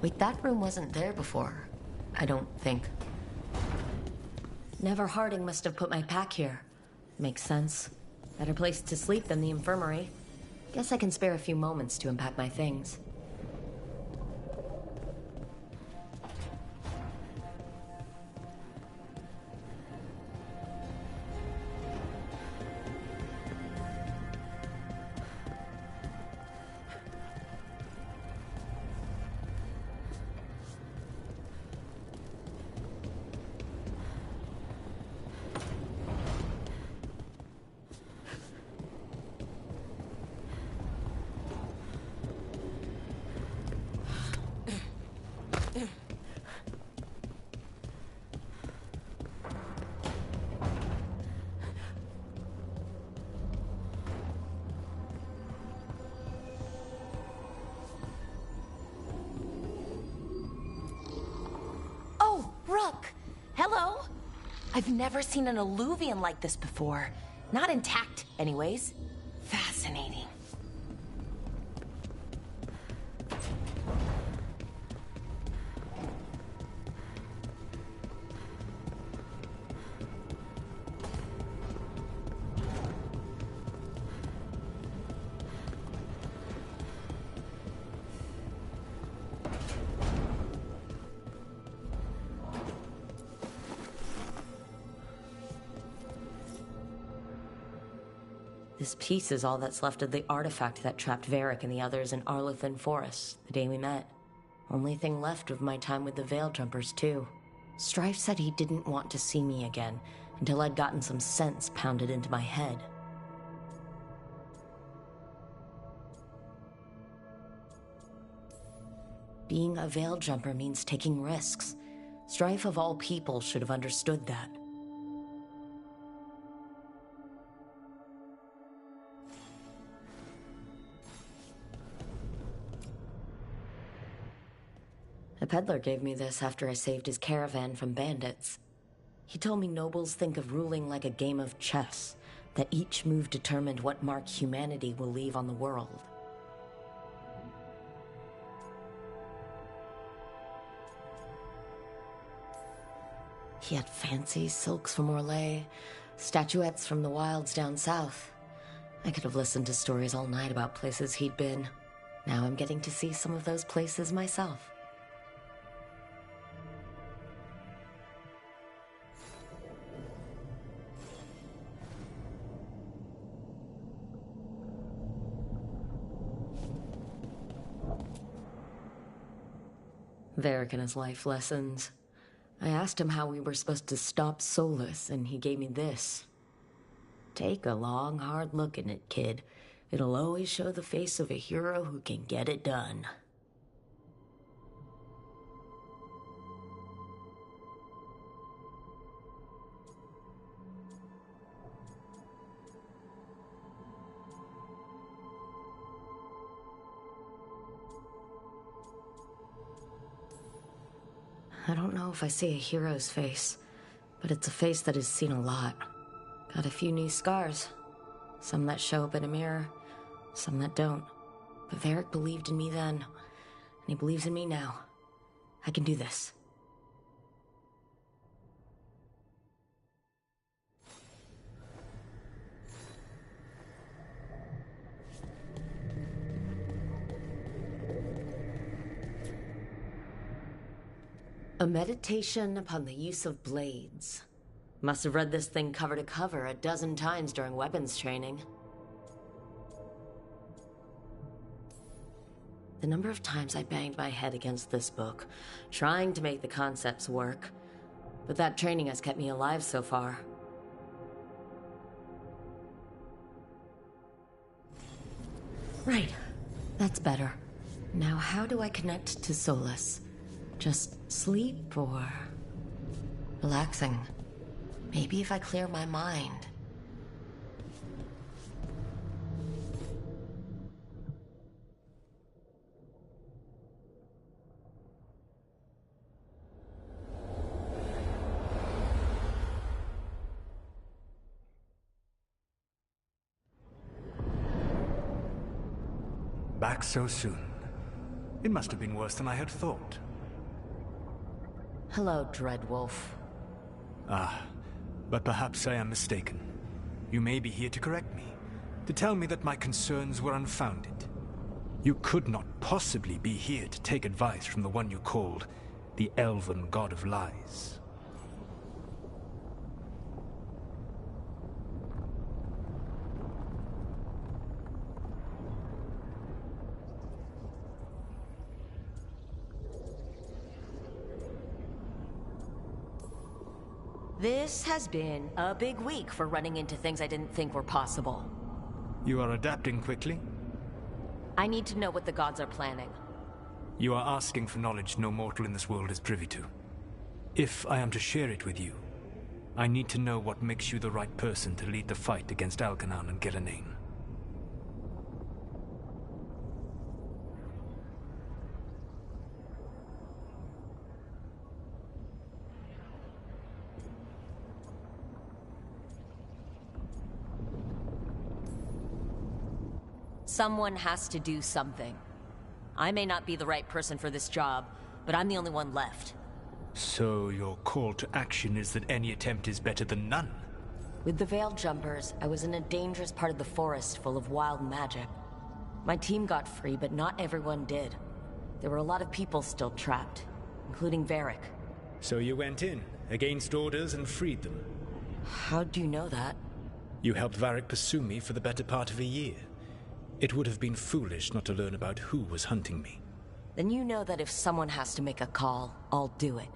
Wait, that room wasn't there before. I don't think. Never Harding must have put my pack here. Makes sense. Better place to sleep than the infirmary. Guess I can spare a few moments to unpack my things. Rook! Hello? I've never seen an alluvium like this before. Not intact, anyways. Fascinating. This piece is all that's left of the artifact that trapped Varric and the others in Arlothan Forest the day we met. Only thing left of my time with the Veiljumpers, too. Strife said he didn't want to see me again until I'd gotten some sense pounded into my head. Being a Veiljumper means taking risks. Strife of all people should have understood that. A peddler gave me this after I saved his caravan from bandits. He told me nobles think of ruling like a game of chess, that each move determined what mark humanity will leave on the world. He had fancy silks from Orlais, statuettes from the wilds down south. I could have listened to stories all night about places he'd been. Now I'm getting to see some of those places myself. Varric and his life lessons. I asked him how we were supposed to stop Solus, and he gave me this. Take a long, hard look at it, kid. It'll always show the face of a hero who can get it done. I don't know if I see a hero's face, but it's a face that has seen a lot. Got a few new scars. Some that show up in a mirror, some that don't. But Varric believed in me then, and he believes in me now. I can do this. A meditation upon the use of blades. Must have read this thing cover to cover a dozen times during weapons training. The number of times I banged my head against this book, trying to make the concepts work. But that training has kept me alive so far. Right. That's better. Now how do I connect to Solus? Just sleep or relaxing? Maybe if I clear my mind. Back so soon. It must have been worse than I had thought. Hello, Dreadwolf. Ah, but perhaps I am mistaken. You may be here to correct me, to tell me that my concerns were unfounded. You could not possibly be here to take advice from the one you called the Elven God of Lies. This has been a big week for running into things I didn't think were possible. You are adapting quickly? I need to know what the gods are planning. You are asking for knowledge no mortal in this world is privy to. If I am to share it with you, I need to know what makes you the right person to lead the fight against Algernon and Gillenane. Someone has to do something. I may not be the right person for this job, but I'm the only one left. So your call to action is that any attempt is better than none? With the Veil Jumpers, I was in a dangerous part of the forest full of wild magic. My team got free, but not everyone did. There were a lot of people still trapped, including Varric. So you went in, against orders, and freed them? How'd you know that? You helped Varric pursue me for the better part of a year. It would have been foolish not to learn about who was hunting me. Then you know that if someone has to make a call, I'll do it.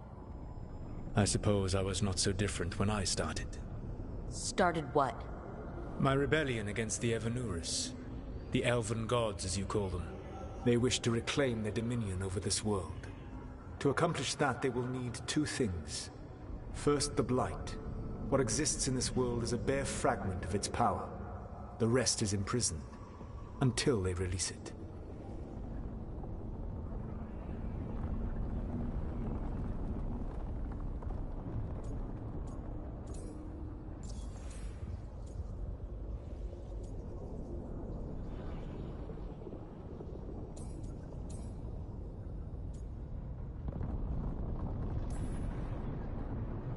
I suppose I was not so different when I started. Started what? My rebellion against the Evanuris. The Elven Gods, as you call them. They wish to reclaim their dominion over this world. To accomplish that, they will need two things. First, the Blight. What exists in this world is a bare fragment of its power. The rest is imprisoned. Until they release it.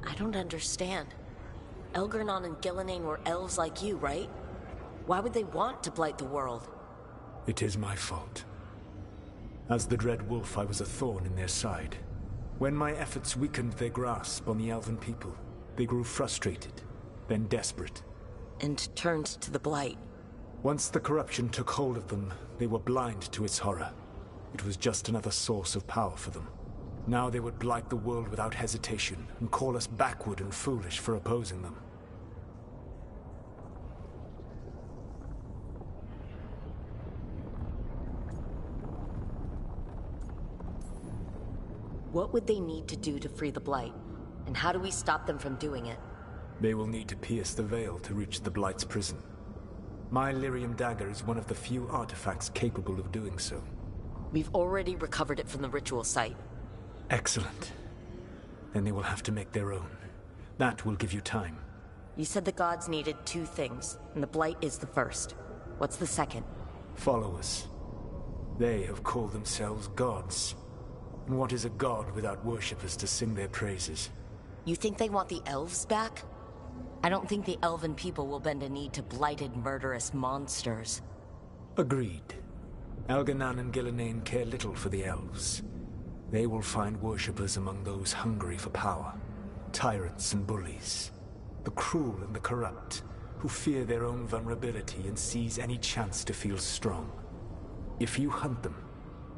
I don't understand. Algernon and Gillenane were elves like you, right? Why would they want to blight the world? It is my fault. As the Dread Wolf, I was a thorn in their side. When my efforts weakened their grasp on the Elven people, they grew frustrated, then desperate. And turned to the Blight. Once the corruption took hold of them, they were blind to its horror. It was just another source of power for them. Now they would blight the world without hesitation, and call us backward and foolish for opposing them. What would they need to do to free the Blight? And how do we stop them from doing it? They will need to pierce the veil to reach the Blight's prison. My Lyrium dagger is one of the few artifacts capable of doing so. We've already recovered it from the ritual site. Excellent. Then they will have to make their own. That will give you time. You said the gods needed two things, and the Blight is the first. What's the second? Followers. They have called themselves gods. And what is a god without worshippers to sing their praises? You think they want the elves back? I don't think the elven people will bend a knee to blighted, murderous monsters. Agreed. Algernon and Gillenane care little for the elves. They will find worshippers among those hungry for power. Tyrants and bullies. The cruel and the corrupt, who fear their own vulnerability and seize any chance to feel strong. If you hunt them,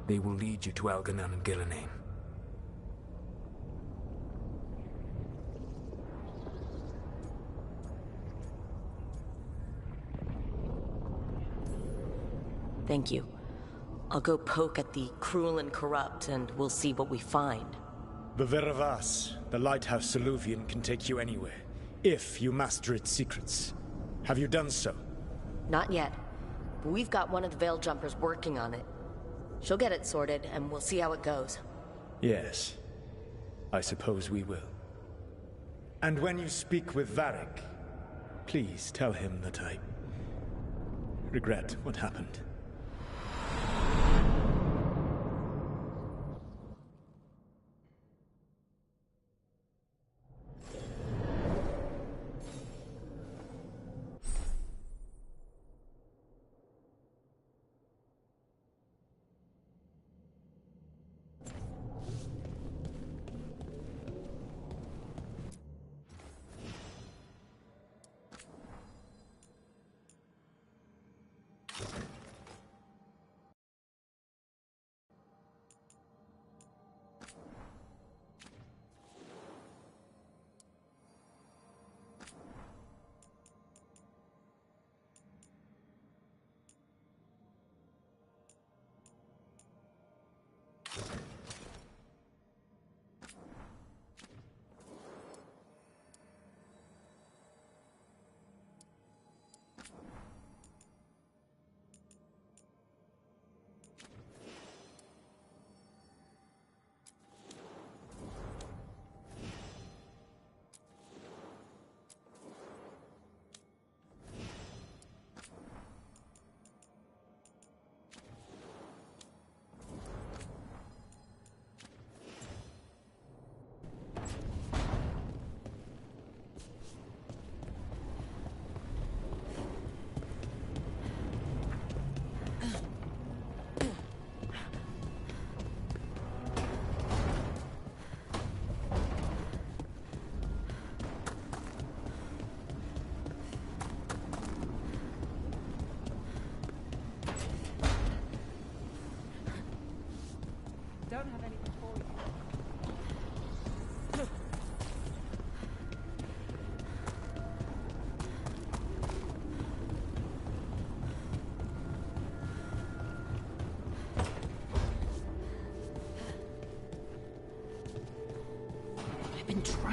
they will lead you to Algernon and Gillenane. Thank you. I'll go poke at the cruel and corrupt, and we'll see what we find. The Veravas, the lighthouse Soluvian, can take you anywhere, if you master its secrets. Have you done so? Not yet, but we've got one of the Veil Jumpers working on it. She'll get it sorted, and we'll see how it goes. Yes. I suppose we will. And when you speak with Varric, please tell him that I regret what happened.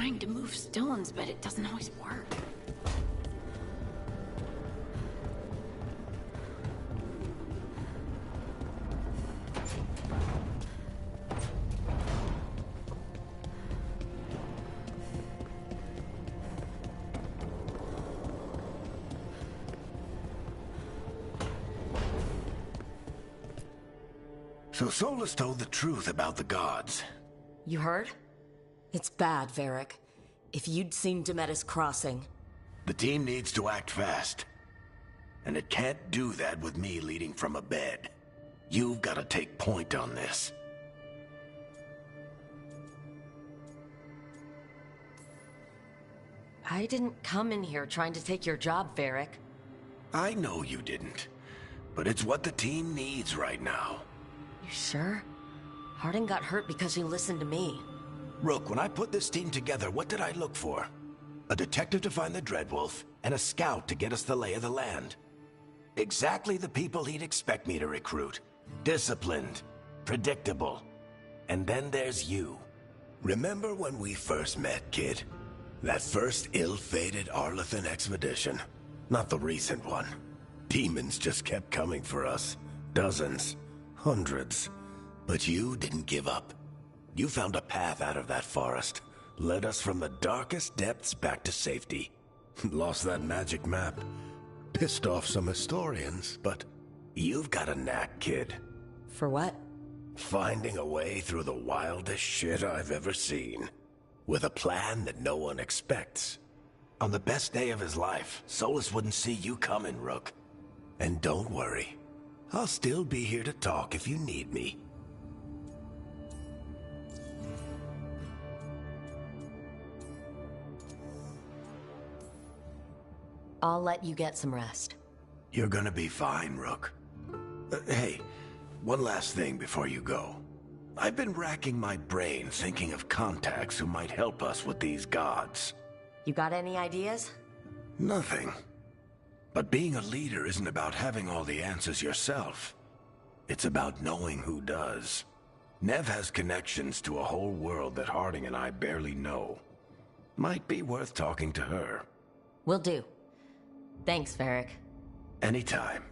trying to move stones, but it doesn't always work. So Solus told the truth about the gods. You heard? It's bad, Varric. If you'd seen Demetis crossing... The team needs to act fast. And it can't do that with me leading from a bed. You've got to take point on this. I didn't come in here trying to take your job, Varric. I know you didn't. But it's what the team needs right now. You sure? Harding got hurt because he listened to me. Rook, when I put this team together, what did I look for? A detective to find the Dreadwolf, and a scout to get us the lay of the land. Exactly the people he'd expect me to recruit. Disciplined, predictable. And then there's you. Remember when we first met, kid? That first ill-fated Arlathan expedition. Not the recent one. Demons just kept coming for us. Dozens. Hundreds. But you didn't give up. You found a path out of that forest. Led us from the darkest depths back to safety. Lost that magic map. Pissed off some historians, but you've got a knack, kid. For what? Finding a way through the wildest shit I've ever seen. With a plan that no one expects. On the best day of his life, Solus wouldn't see you coming, Rook. And don't worry. I'll still be here to talk if you need me. I'll let you get some rest. You're gonna be fine, Rook. Hey, one last thing before you go. I've been racking my brain thinking of contacts who might help us with these gods. You got any ideas? Nothing. But being a leader isn't about having all the answers yourself. It's about knowing who does. Nev has connections to a whole world that Harding and I barely know. Might be worth talking to her. Will do. Thanks, Varric. Anytime.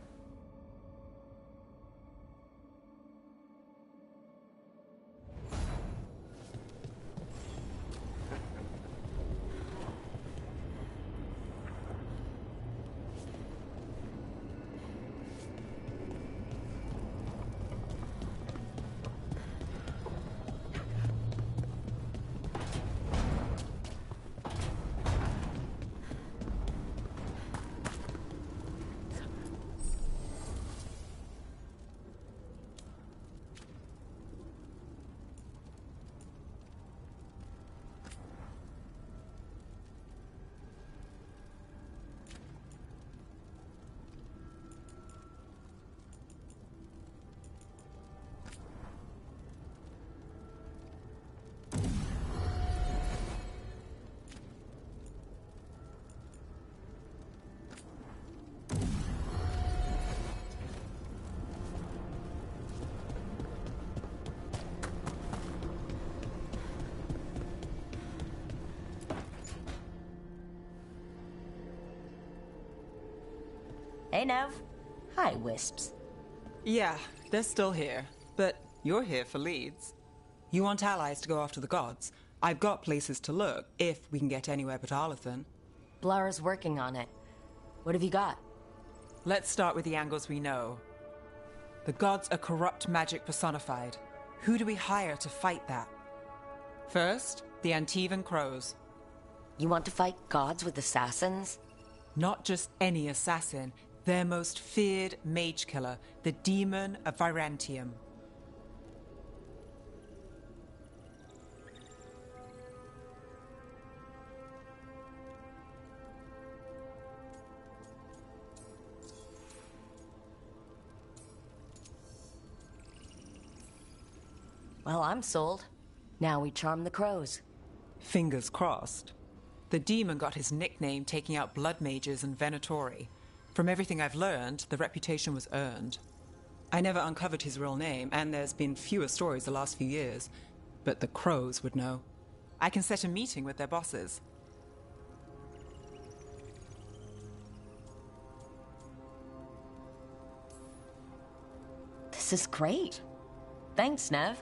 Hey, Nev. Hi, Wisps. Yeah, they're still here. But you're here for leads. You want allies to go after the gods. I've got places to look, if we can get anywhere but Arlathan. Blara's working on it. What have you got? Let's start with the angles we know. The gods are corrupt magic personified. Who do we hire to fight that? First, the Antivan Crows. You want to fight gods with assassins? Not just any assassin. Their most feared mage killer, the Demon of Virantium. Well, I'm sold. Now we charm the crows. Fingers crossed. The demon got his nickname taking out blood mages and Venatori. From everything I've learned, the reputation was earned. I never uncovered his real name, and there's been fewer stories the last few years, but the crows would know. I can set a meeting with their bosses. This is great. Thanks, Nev.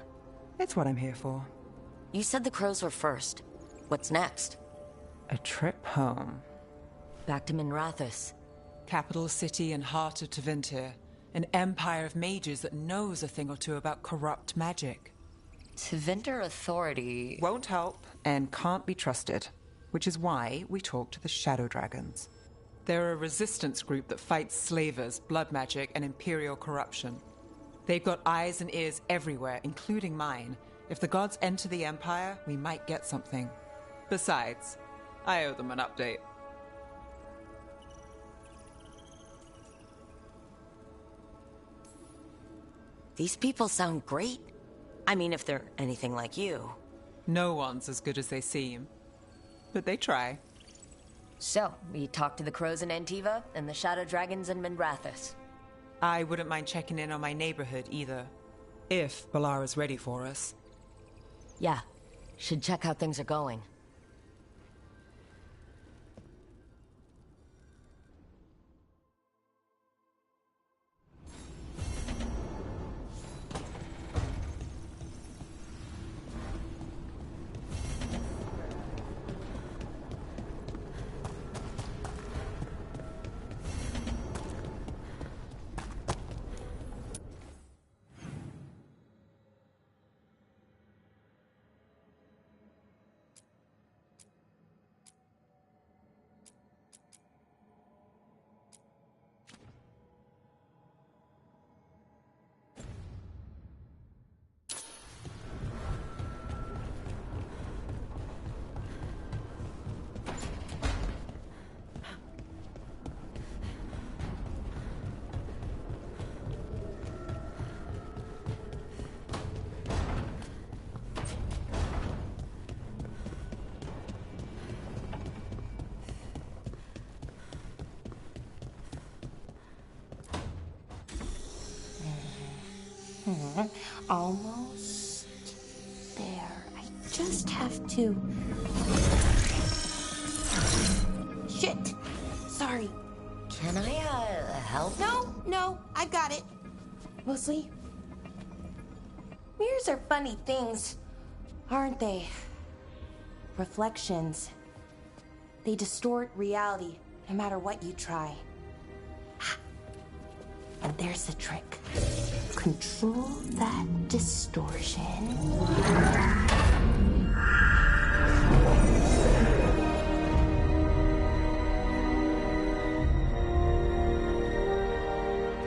It's what I'm here for. You said the crows were first. What's next? A trip home. Back to Minrathous. Capital city and heart of Tevinter. An empire of mages that knows a thing or two about corrupt magic. Tevinter authority... Won't help and can't be trusted. Which is why we talk to the Shadow Dragons. They're a resistance group that fights slavers, blood magic, and imperial corruption. They've got eyes and ears everywhere, including mine. If the gods enter the Empire, we might get something. Besides, I owe them an update. These people sound great. I mean, if they're anything like you. No one's as good as they seem. But they try. So, we talked to the crows in Antiva and the Shadow Dragons in Minrathous. I wouldn't mind checking in on my neighborhood either. If Balara's ready for us. Yeah, should check how things are going. Almost there. I just have to... Shit! Sorry. Can I, help? No, I got it. Mostly. Mirrors are funny things, aren't they? Reflections. They distort reality, no matter what you try. And there's the trick. Control that distortion.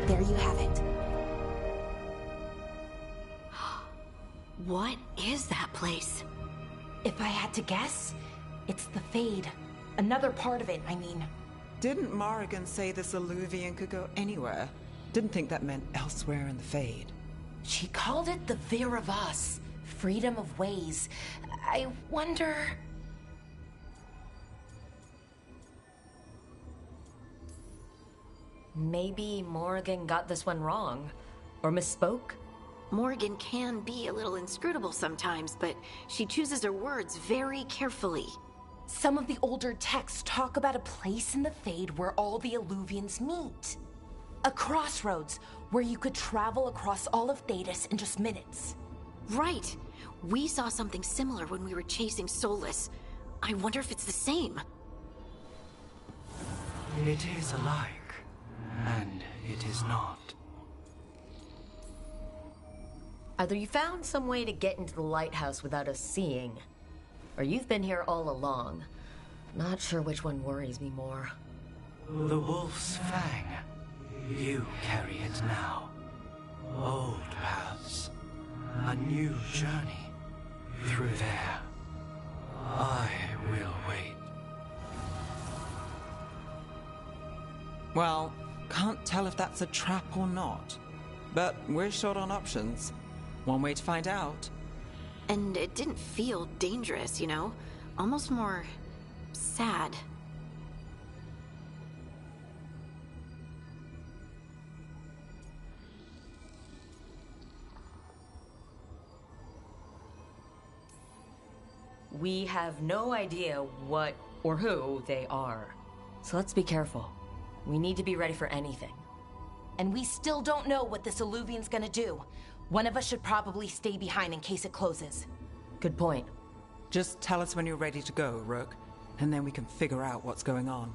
There you have it. What is that place? If I had to guess, it's the Fade. Another part of it, I mean. Didn't Morrigan say this Illuvian could go anywhere? Didn't think that meant elsewhere in the Fade. She called it the Vir of Us, freedom of ways. I wonder... Maybe Morrigan got this one wrong. Or misspoke? Morrigan can be a little inscrutable sometimes, but she chooses her words very carefully. Some of the older texts talk about a place in the Fade where all the Illuvians meet. A crossroads where you could travel across all of Thedas in just minutes. Right. We saw something similar when we were chasing Solus. I wonder if it's the same. It is alike, and it is not. Either you found some way to get into the lighthouse without us seeing, or you've been here all along. Not sure which one worries me more. The Wolf's Fang. You carry it now. Old paths. A new journey. Through there. I will wait. Well, can't tell if that's a trap or not. But we're short on options. One way to find out. And it didn't feel dangerous, you know? Almost more... sad. we have no idea what or who they are. So let's be careful. We need to be ready for anything. And we still don't know what this Illuvian's gonna do. One of us should probably stay behind in case it closes. Good point. Just tell us when you're ready to go, Rook, and then we can figure out what's going on.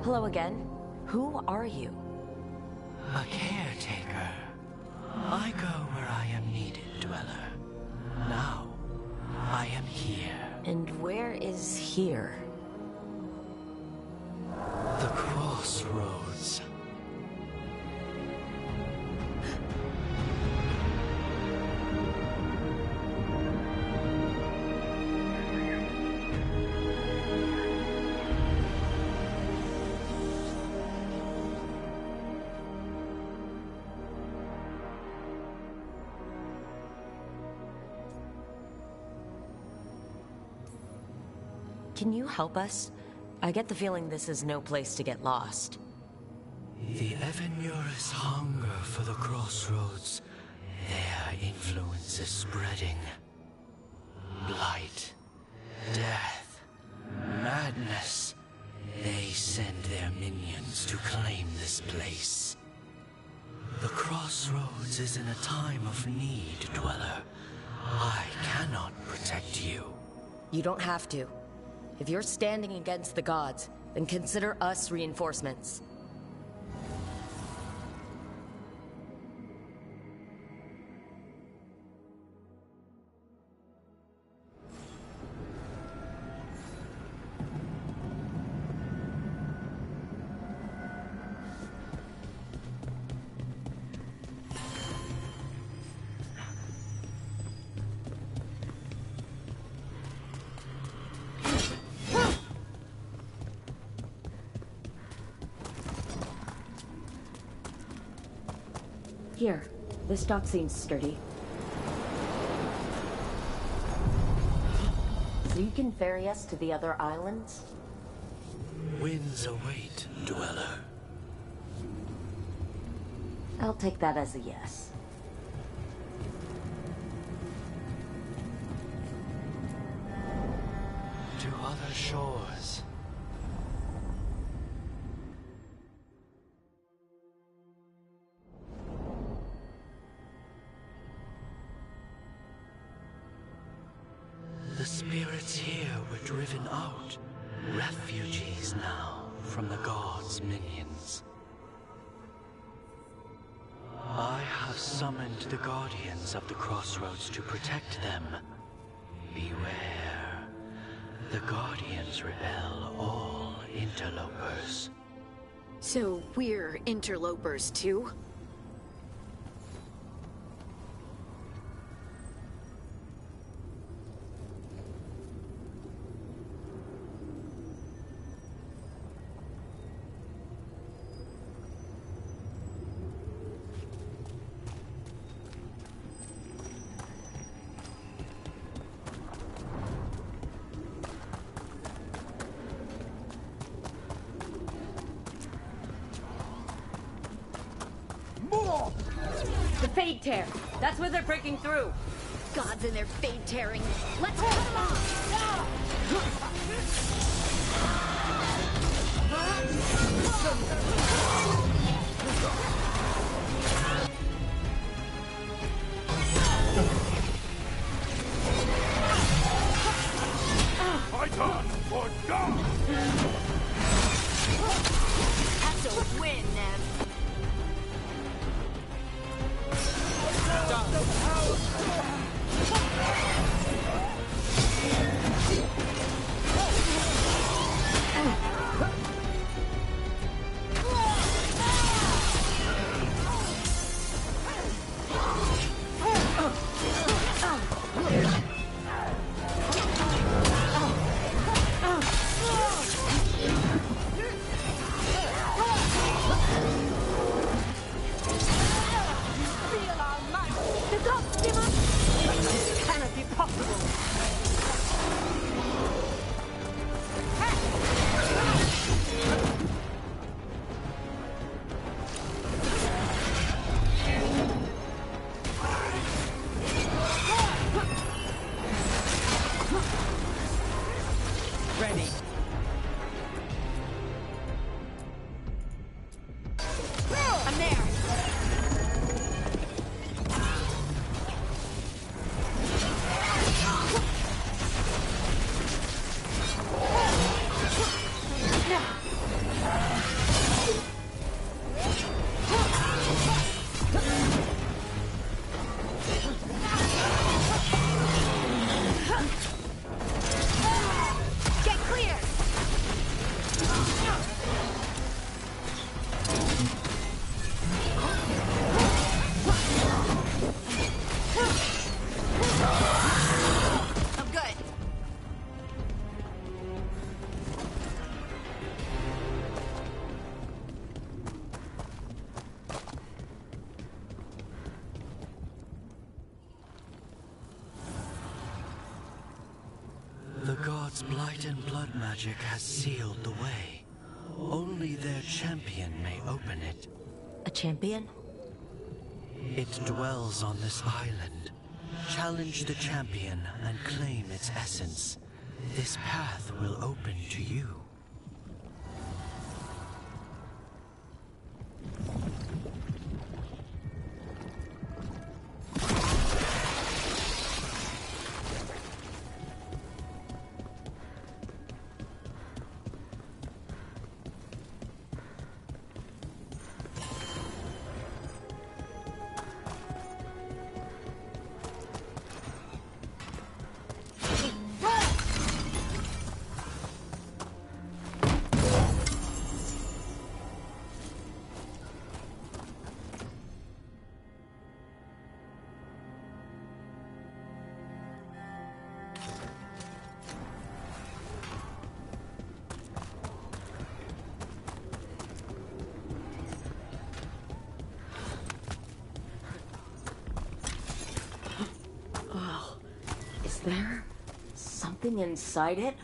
Hello again. Who are you? A caretaker. I go where I am needed, Dweller. Now, I am here. And where is here? The crossroads. Can you help us? I get the feeling this is no place to get lost. The Evenurus hunger for the crossroads. Their influence is spreading. Blight, death, madness. They send their minions to claim this place. The crossroads is in a time of need, Dweller. I cannot protect you. You don't have to. If you're standing against the gods, then consider us reinforcements. Here, this dock seems sturdy. So you can ferry us to the other islands? Winds await, Dweller. I'll take that as a yes. To other shores. The spirits here would driven out. Refugees now from the gods' minions. I have summoned the guardians of the crossroads to protect them. Beware. The guardians repel all interlopers. So we're interlopers too? The Fade Tear. That's where they're breaking through. Gods and their fade tearing. Let's cut them off! Fight on, or die! That's a win, Nev. This cannot be possible. Ready. I'm there. Get clear. I'm good. The gods' blight and blood magic has sealed the way. Only their champion may open it. A champion? It dwells on this island. Challenge the champion and claim its essence. This path will open to you. Is there something inside it?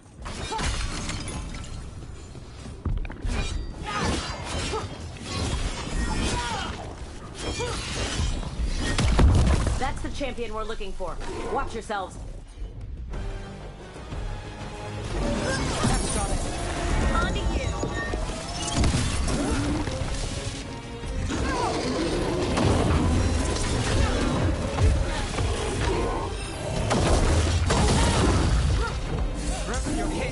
That's the champion we're looking for. Watch yourselves. On to you. Your hit.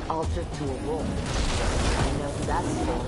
altered to a wolf. I know who that's for.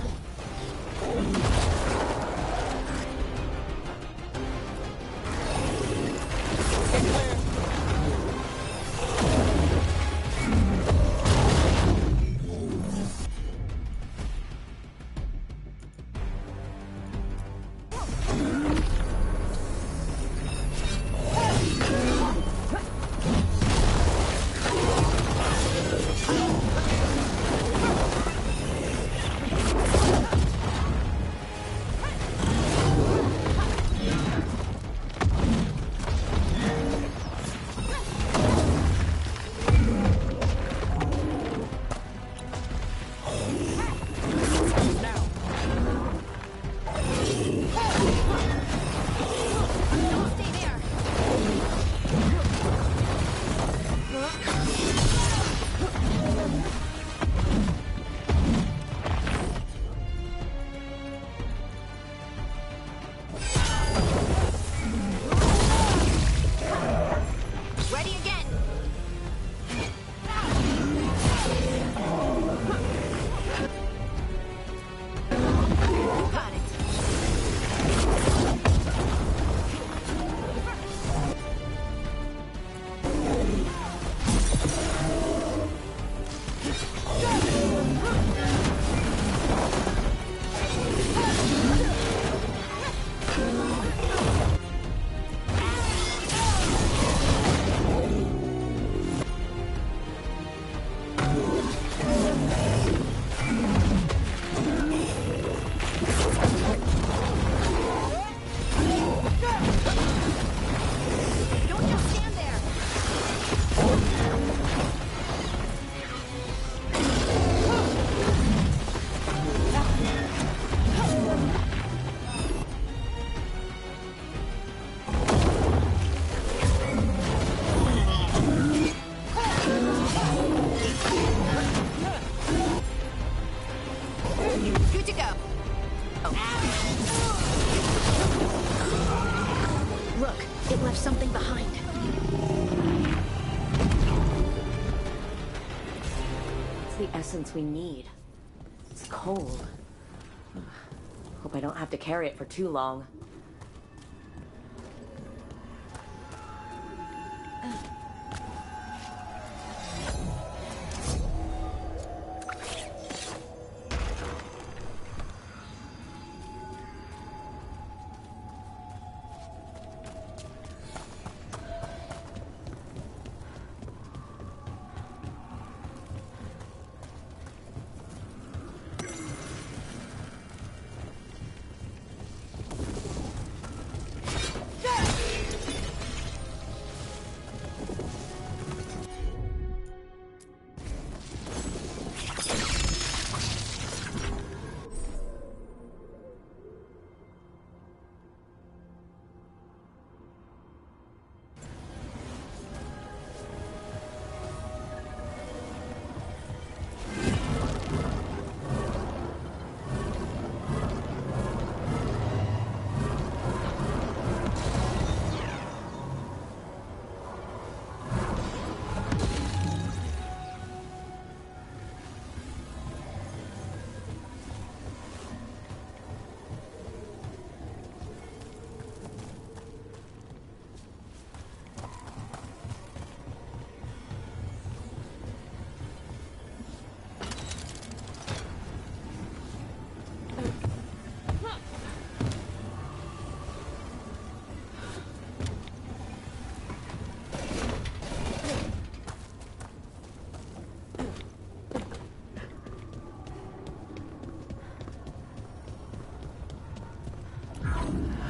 Something behind. It's the essence we need. It's cold. Hope I don't have to carry it for too long.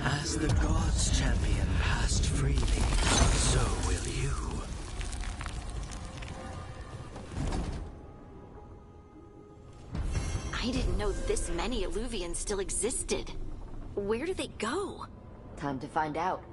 As the gods' champion passed freely, so will you. I didn't know this many Illuvians still existed. Where do they go? Time to find out.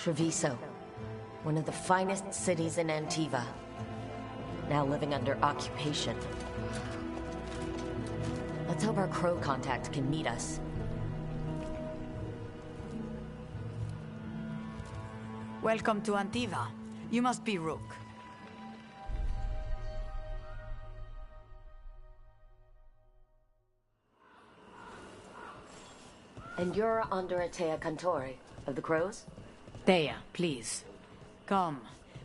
Treviso, one of the finest cities in Antiva, now living under occupation. Let's hope our crow contact can meet us. Welcome to Antiva. You must be Rook. And you're Andre Tea Cantori, of the Crows? Thea, please. Come.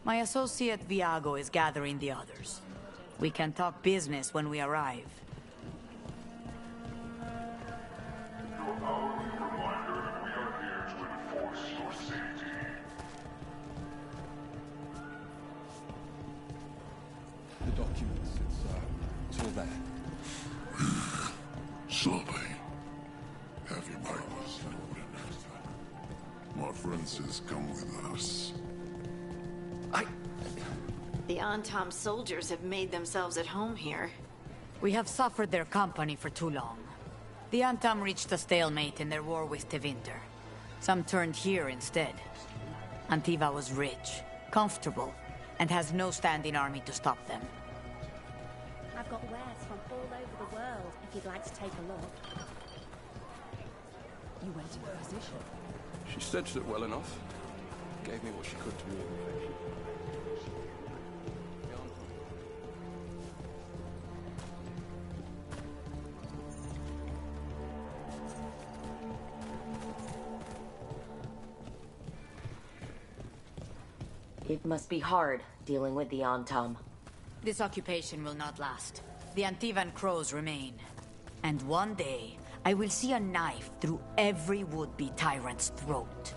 My associate Viago is gathering the others. We can talk business when we arrive. Your hourly reminder that we are here to enforce your safety. The documents, it's all there. Sorry. Have your papers. My friend says come with us. The Antom soldiers have made themselves at home here. We have suffered their company for too long. The Antom reached a stalemate in their war with Tevinter. Some turned here instead. Antiva was rich, comfortable, and has no standing army to stop them. I've got wares from all over the world, if you'd like to take a look. You went to her position. She stitched it well enough. Gave me what she could to be affection. It must be hard dealing with the Antom. This occupation will not last. The Antivan crows remain. And one day, I will see a knife through every would-be tyrant's throat.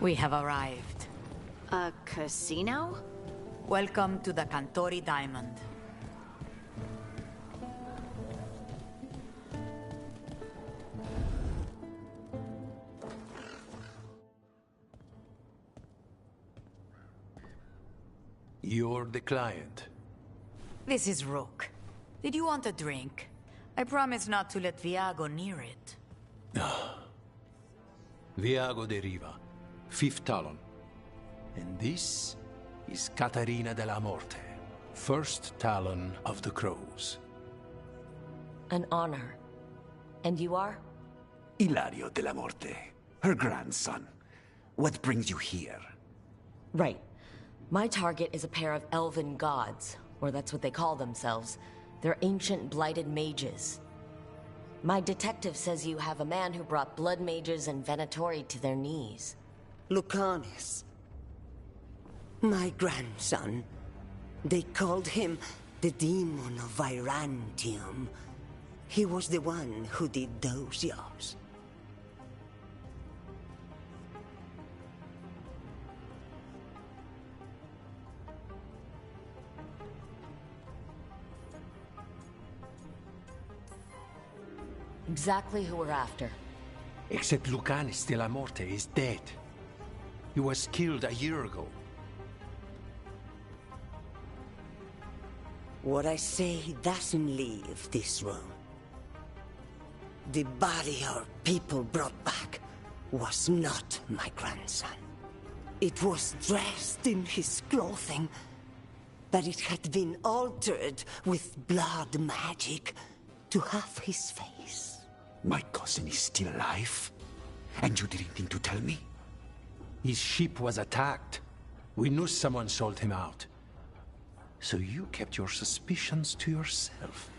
We have arrived. A casino? Welcome to the Cantori Diamond. You're the client. This is Rook. Did you want a drink? I promise not to let Viago near it. Viago de Riva, 5th Talon. And this is Catarina de la Morte, 1st Talon of the Crows. An honor. And you are? Ilario de la Morte, her grandson. What brings you here? Right. My target is a pair of elven gods, or that's what they call themselves. They're ancient blighted mages. My detective says you have a man who brought blood mages and Venatori to their knees. Lucanis. My grandson. They called him the Demon of Virantium. He was the one who did those jobs. Exactly who we're after. Except Lucanis de la Morte is dead. He was killed a year ago. What I say doesn't leave this room. The body our people brought back was not my grandson. It was dressed in his clothing, but it had been altered with blood magic to have his face. My cousin is still alive? And you didn't think to tell me? His ship was attacked. We knew someone sold him out. So you kept your suspicions to yourself.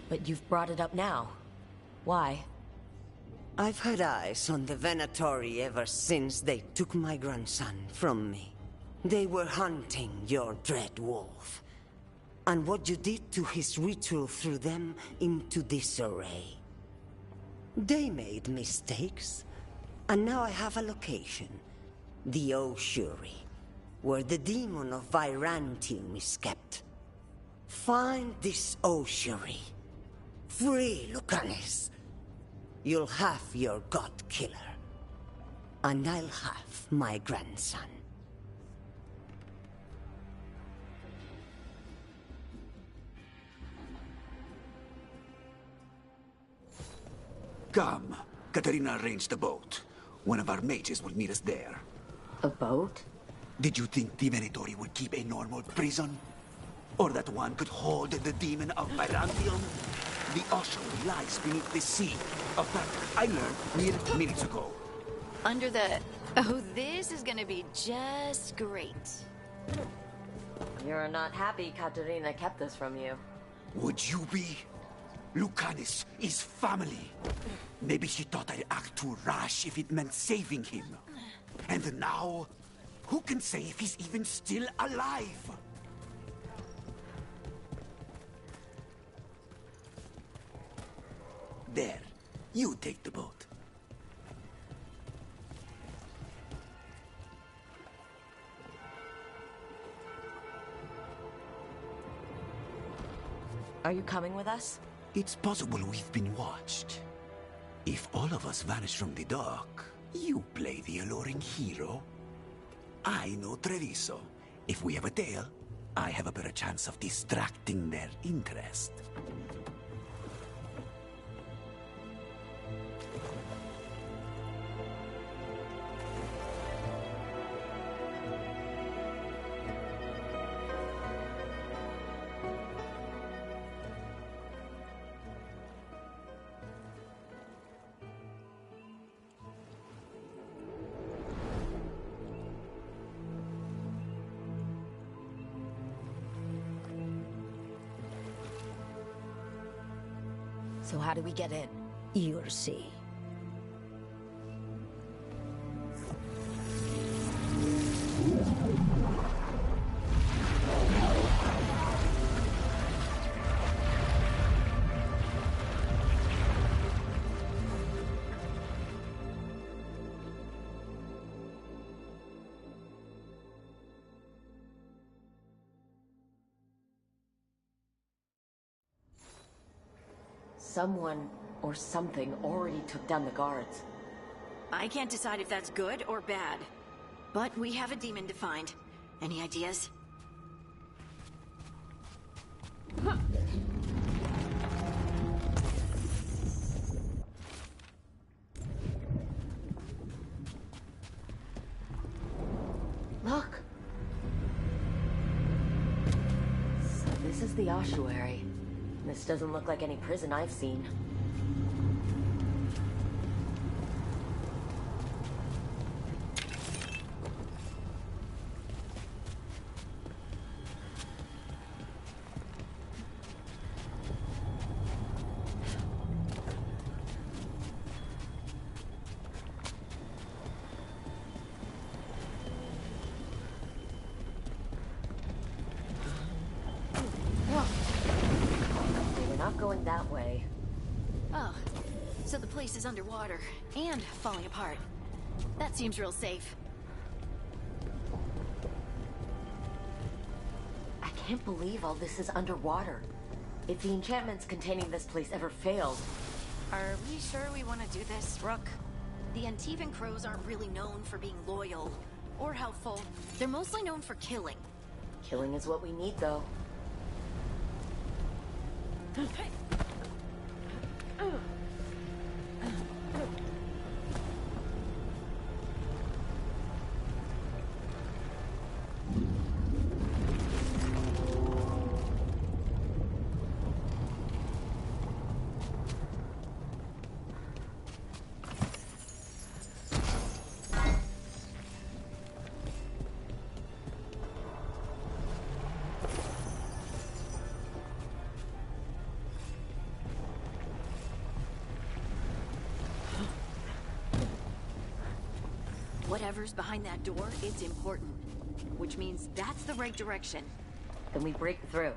But you've brought it up now. Why? I've had eyes on the Venatori ever since they took my grandson from me. They were hunting your dread wolf. And what you did to his ritual threw them into disarray. They made mistakes, and now I have a location. The ossuary, where the demon of Virantium is kept. Find this ossuary. Free Lucanis. You'll have your god killer. And I'll have my grandson. Come. Katarina arranged a boat. One of our mages will meet us there. A boat? Did you think the Venatori would keep a normal prison? Or that one could hold the demon of Virantium? The ossuary lies beneath the sea. Of that, I learned mere minutes ago. Under the... Oh, this is gonna be just great. You're not happy Katerina kept this from you. Would you be? Lucanis is family. Maybe she thought I'd act too rash if it meant saving him. And now, who can say if he's even still alive? There, you take the boat. Are you coming with us? It's possible we've been watched. If all of us vanish from the dock, you play the alluring hero. I know Treviso. If we have a tale, I have a better chance of distracting their interest. So how do we get in? You'll see. Someone or something already took down the guards. I can't decide if that's good or bad. But we have a demon to find. Any ideas? Look! So this is the ossuary. This doesn't look like any prison I've seen. Going that way. Oh, so the place is underwater and falling apart. That seems real safe. I can't believe all this is underwater. If the enchantments containing this place ever failed... Are we sure we want to do this, Rook? The Antivan Crows aren't really known for being loyal or helpful. They're mostly known for killing. Killing is what we need, though. Whatever's behind that door, it's important. Which means that's the right direction. Then we break through.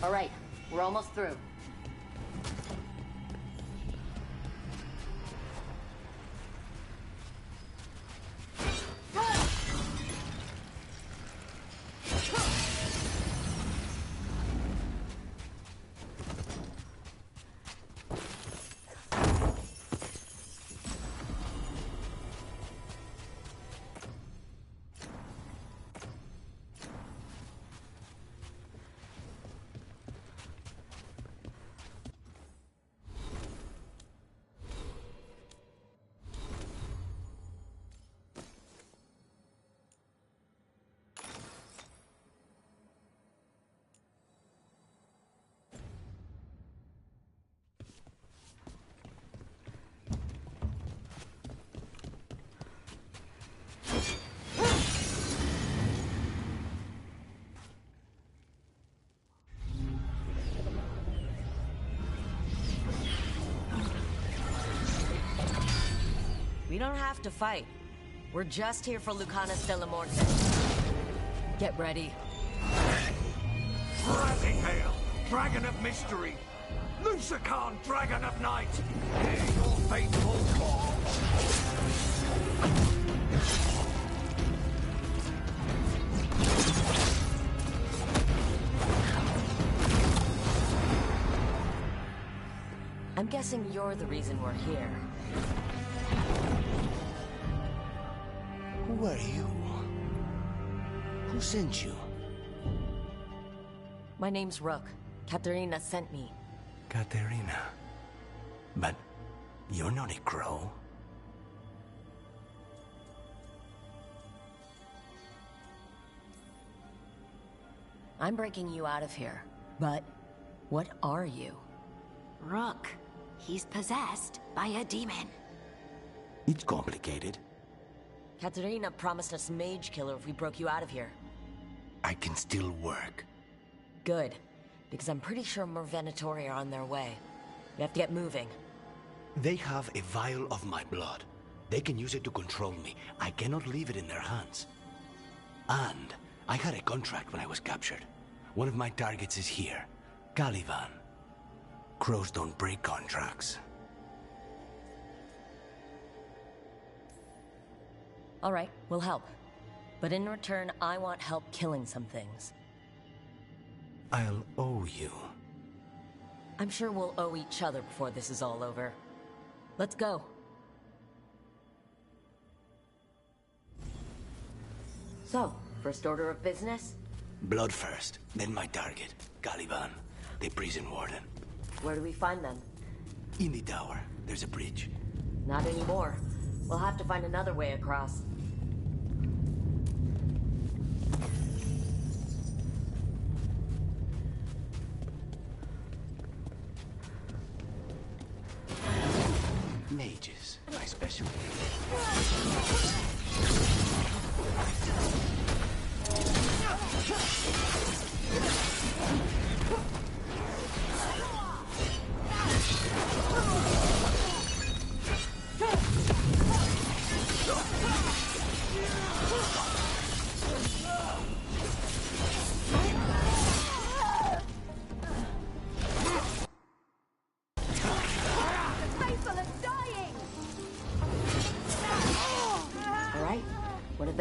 All right, we're almost through. We don't have to fight. We're just here for Lucanas de la Morte. Get ready. Rising Hail, Dragon of Mystery! Lucican, Dragon of Night! Hear your faithful call! I'm guessing you're the reason we're here. Who are you? Who sent you? My name's Rook. Katerina sent me. Katerina. But you're not a crow. I'm breaking you out of here. But what are you? Rook. He's possessed by a demon. It's complicated. Katerina promised us Mage Killer if we broke you out of here. I can still work. Good. Because I'm pretty sure more Venatori are on their way. We have to get moving. They have a vial of my blood. They can use it to control me. I cannot leave it in their hands. And I had a contract when I was captured. One of my targets is here. Caliban. Crows don't break contracts. All right, we'll help. But in return, I want help killing some things. I'll owe you. I'm sure we'll owe each other before this is all over. Let's go. So, first order of business? Blood first, then my target, Caliban, the prison warden. Where do we find them? In the tower. There's a bridge. Not anymore. We'll have to find another way across. Mages, my specialty.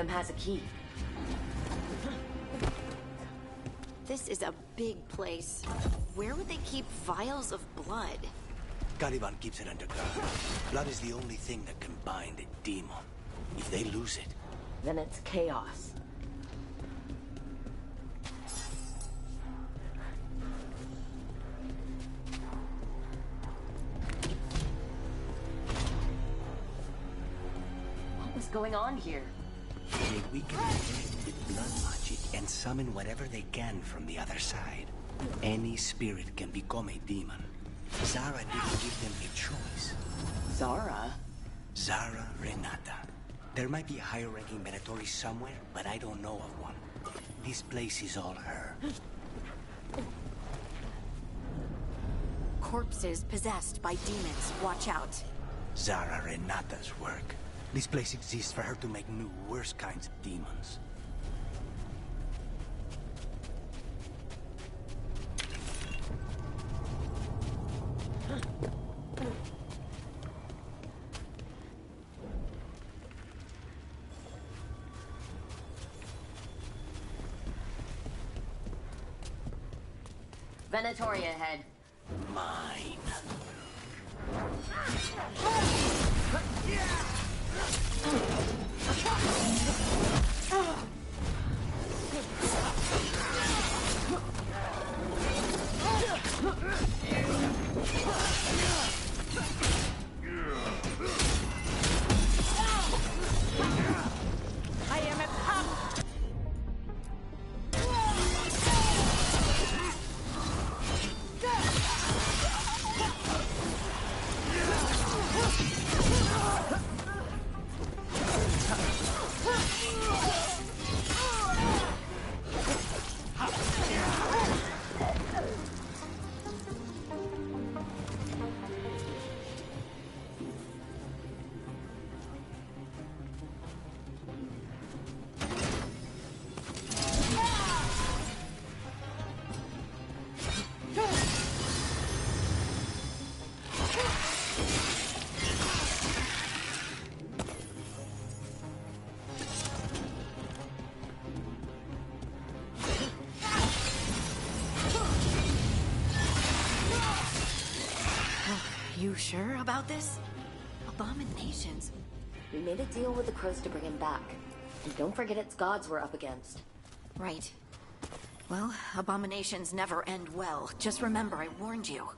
Has a key. This is a big place. Where would they keep vials of blood? Caliban keeps it underground. Blood is the only thing that can bind a demon. If they lose it... Then it's chaos. What was going on here? They weaken the earth with blood magic and summon whatever they can from the other side. Any spirit can become a demon. Zara didn't give them a choice. Zara? Zara Renata. There might be a higher-ranking Venatori somewhere, but I don't know of one. This place is all her. Corpses possessed by demons. Watch out. Zara Renata's work. This place exists for her to make new, worse kinds of demons. Venatori ahead. Mine. I am a pup. You sure about this? Abominations. We made a deal with the crows to bring him back. And don't forget it's gods we're up against. Right. Well, abominations never end well. Just remember, I warned you.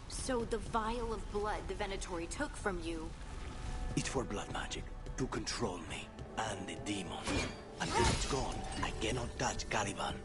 So the vial of blood the Venatori took from you... It's for blood magic, to control me, and the demon. Until it's gone, I cannot touch Caliban.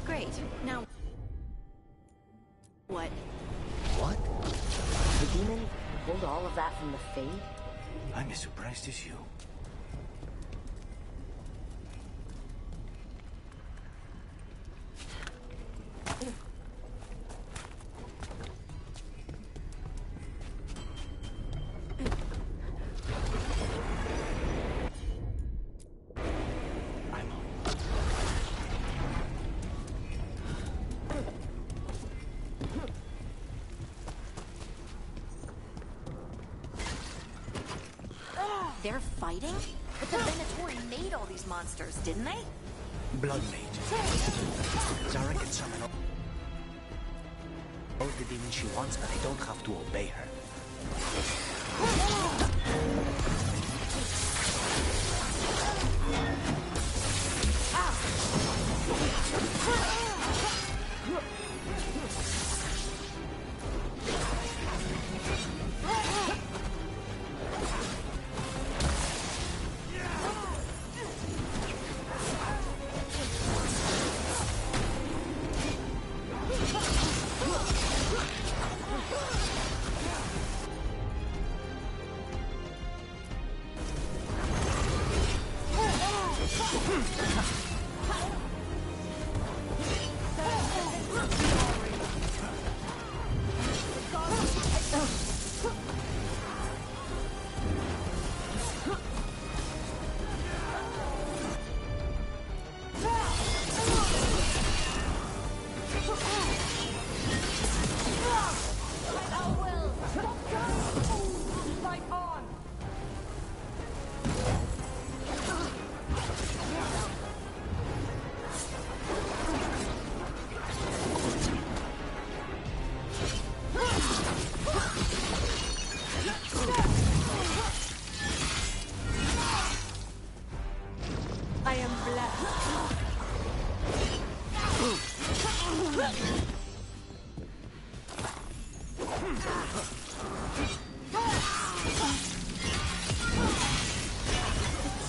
Great. Now... What? What? The demon pulled all of that from the Fade? I'm as surprised as you. they're fighting? But the Venatori made all these monsters, didn't they? Blood Mage. Zara can summon all the demons she wants, but I don't have to obey her.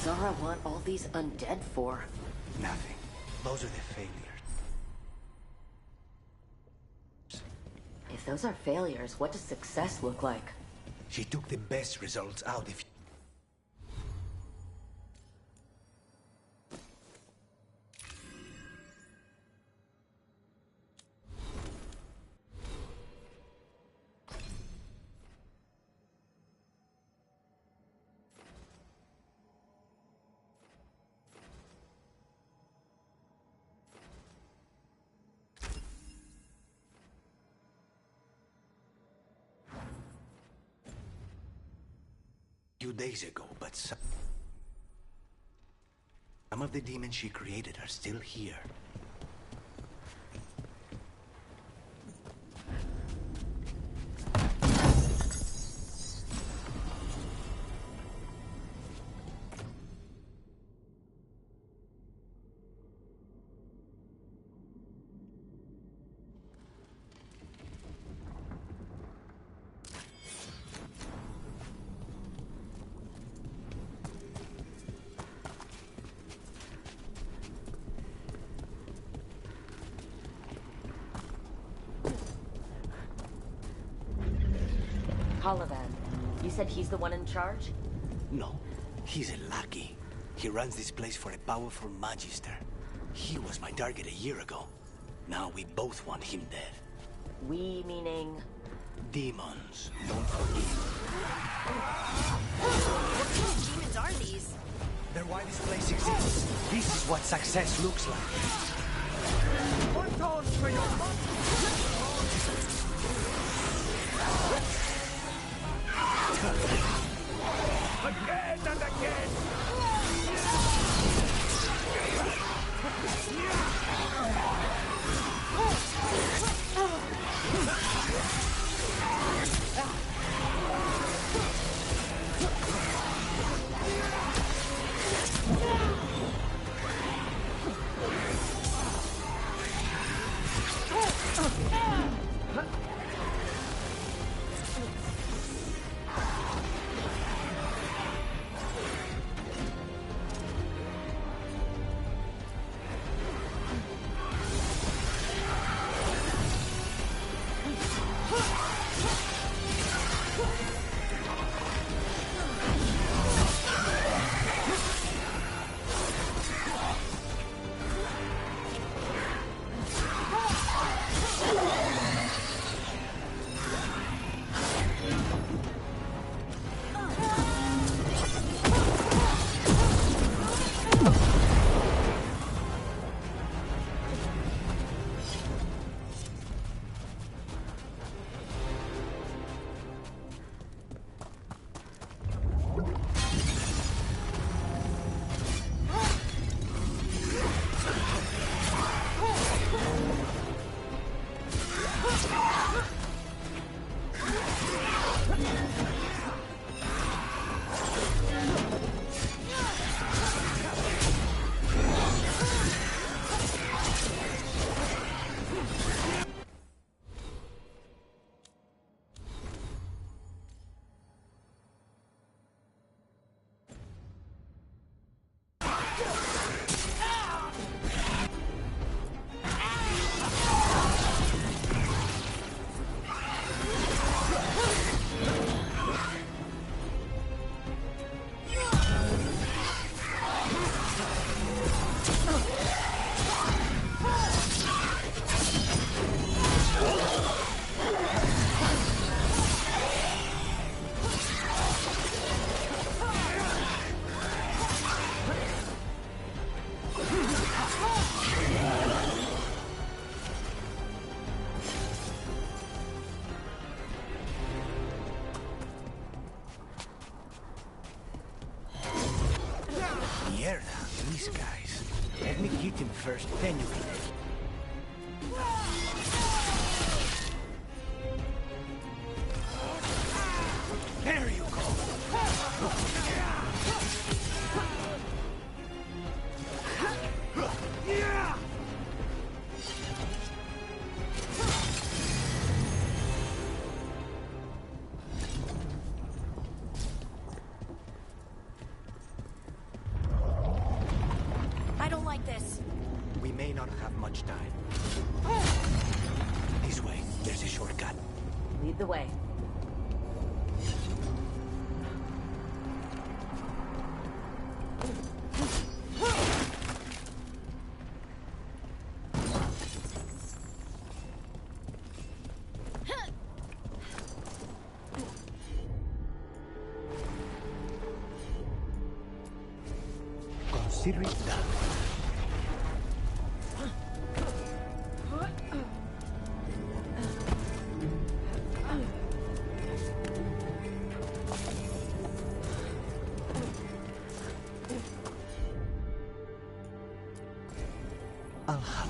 Zara want all these undead for? Nothing. Those are the failures. If those are failures, what does success look like? She took the best results out if... few days ago, but some of the demons she created are still here. Colavan, you said he's the one in charge? No, he's a lackey. He runs this place for a powerful magister. He was my target a year ago. Now we both want him dead. We meaning? Demons, don't forget. What kind of demons are these? They're why this place exists. This is what success looks like. One toss for your again and again! these guys. Let me hit him first, then you can. There you go. I don't like this. We may not have much time. This way, there's a shortcut. Lead the way. Consider it done. I'll help.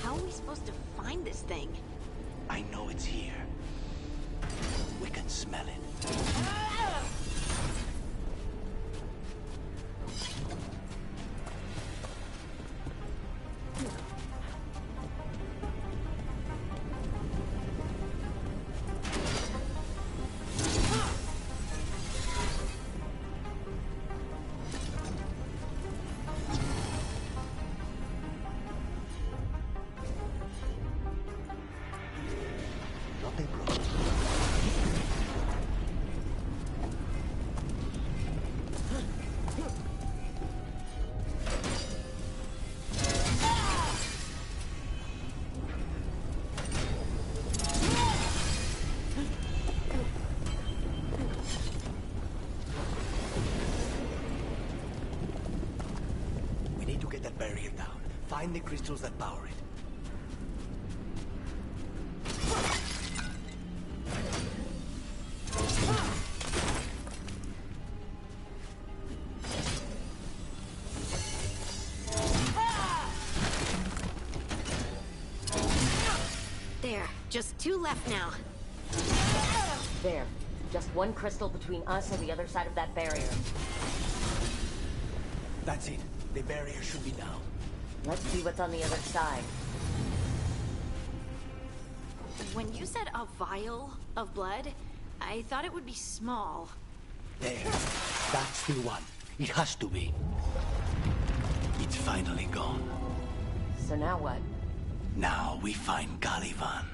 How are we supposed to find this thing? I know it's here. We can smell it. Not a problem. We need to get that barrier down. Find the crystals that power it. There, just 2 left now. There. Just one crystal between us and the other side of that barrier. That's it. The barrier should be down. Let's see what's on the other side. When you said a vial of blood, I thought it would be small. There. That's the one. It has to be. It's finally gone. So now what? Now we find Caliban.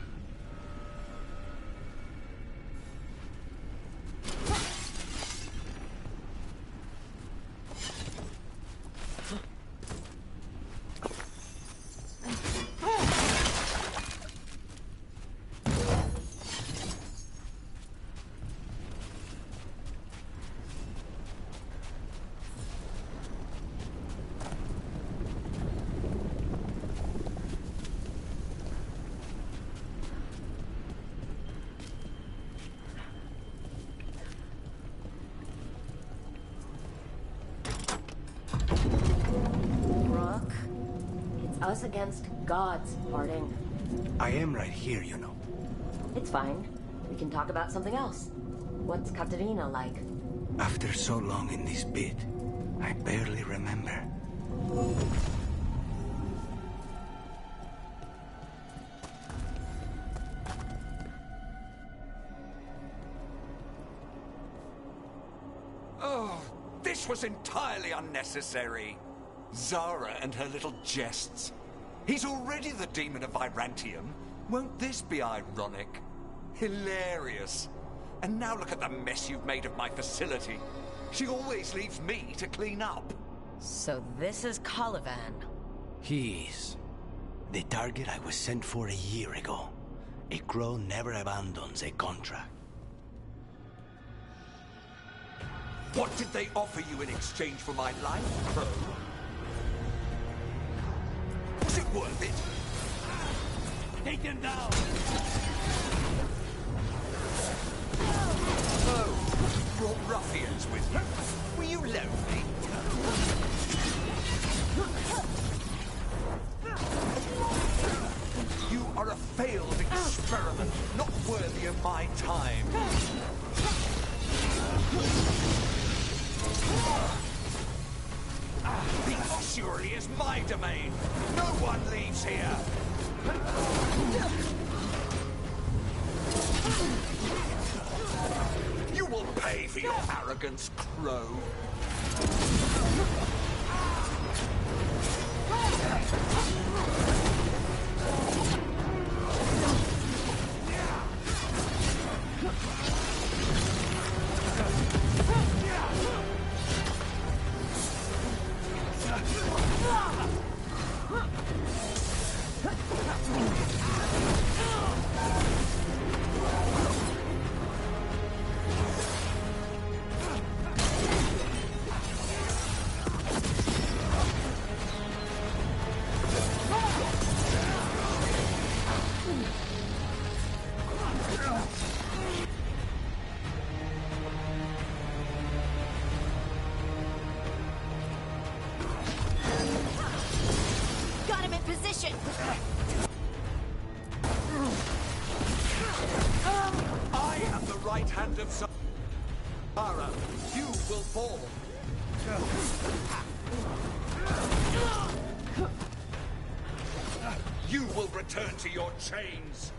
Us against gods, Harding. I am right here, you know. It's fine. We can talk about something else. What's Katerina like? After so long in this pit, I barely remember. Oh, this was entirely unnecessary. Zara and her little jests. He's already the demon of Virantium. Won't this be ironic? Hilarious. And now look at the mess you've made of my facility. She always leaves me to clean up. So this is Caliban. He is. The target I was sent for a year ago. A crow never abandons a contract. What did they offer you in exchange for my life, Crow? Was it worth it? Take them down! Oh, you brought ruffians with you. Were you lonely? You are a failed experiment, not worthy of my time. The ossuary is my domain. No one leaves here. You will pay for your arrogance, Crow. Got him in position! I am the right hand of Zara. You will fall. You will return to your chains.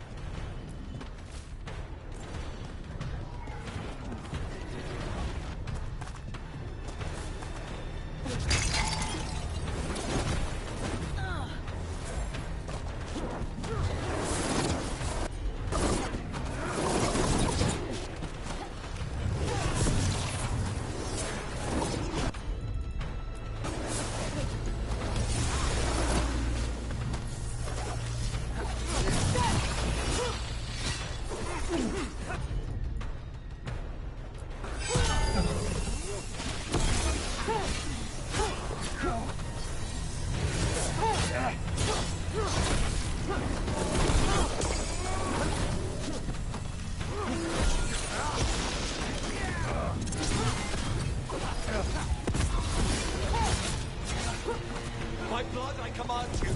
By blood, I command you.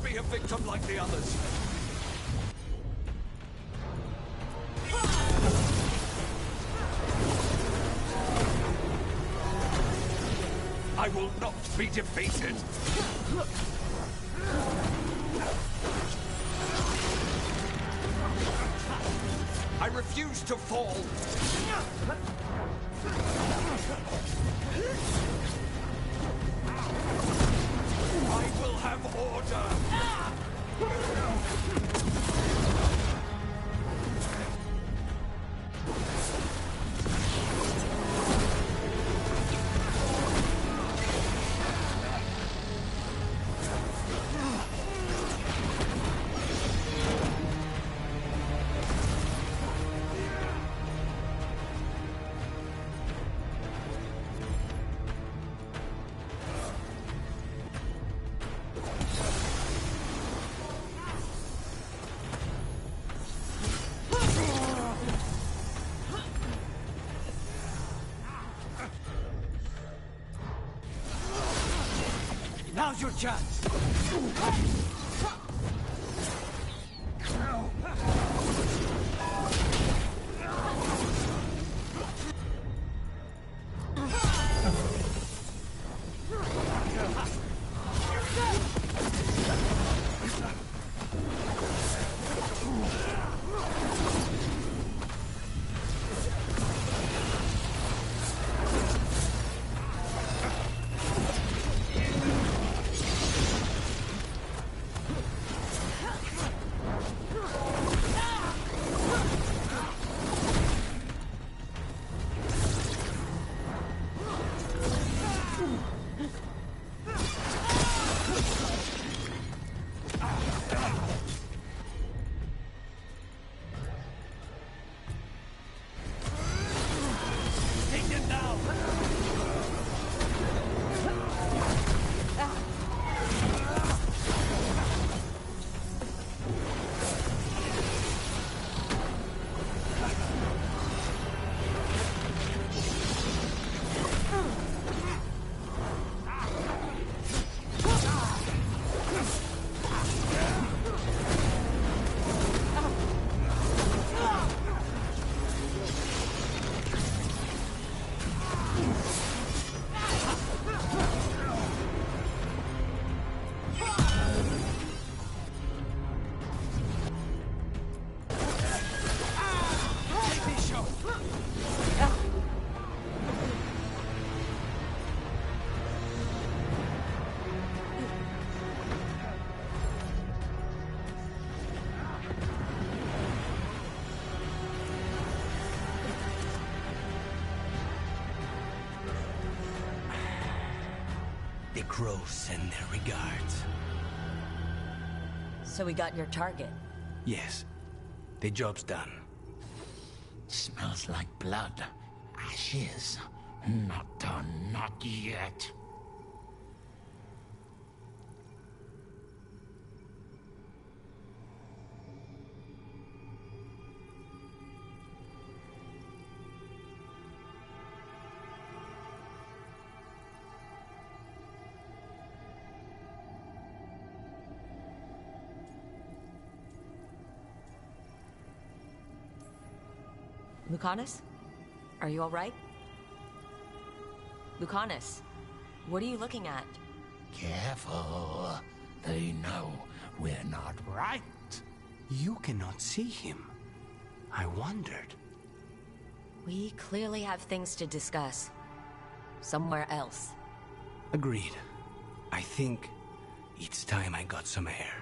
Be a victim like the others. I will not be defeated. I refuse to fall. I will have order. Now's your chance. The crows send their regards. So we got your target. Yes. The job's done. Smells like blood. ashes. Not done, not yet. Lucanus? Are you alright? Lucanus, what are you looking at? Careful. They know we're not right. You cannot see him. I wondered. We clearly have things to discuss. Somewhere else. Agreed. I think it's time I got some air.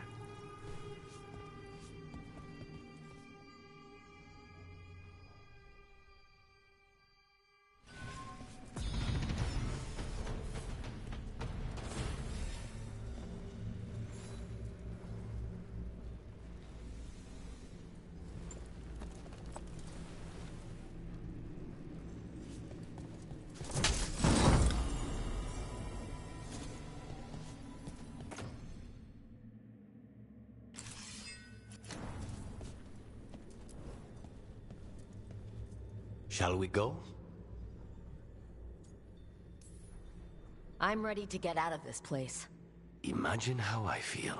Shall we go? I'm ready to get out of this place. Imagine how I feel.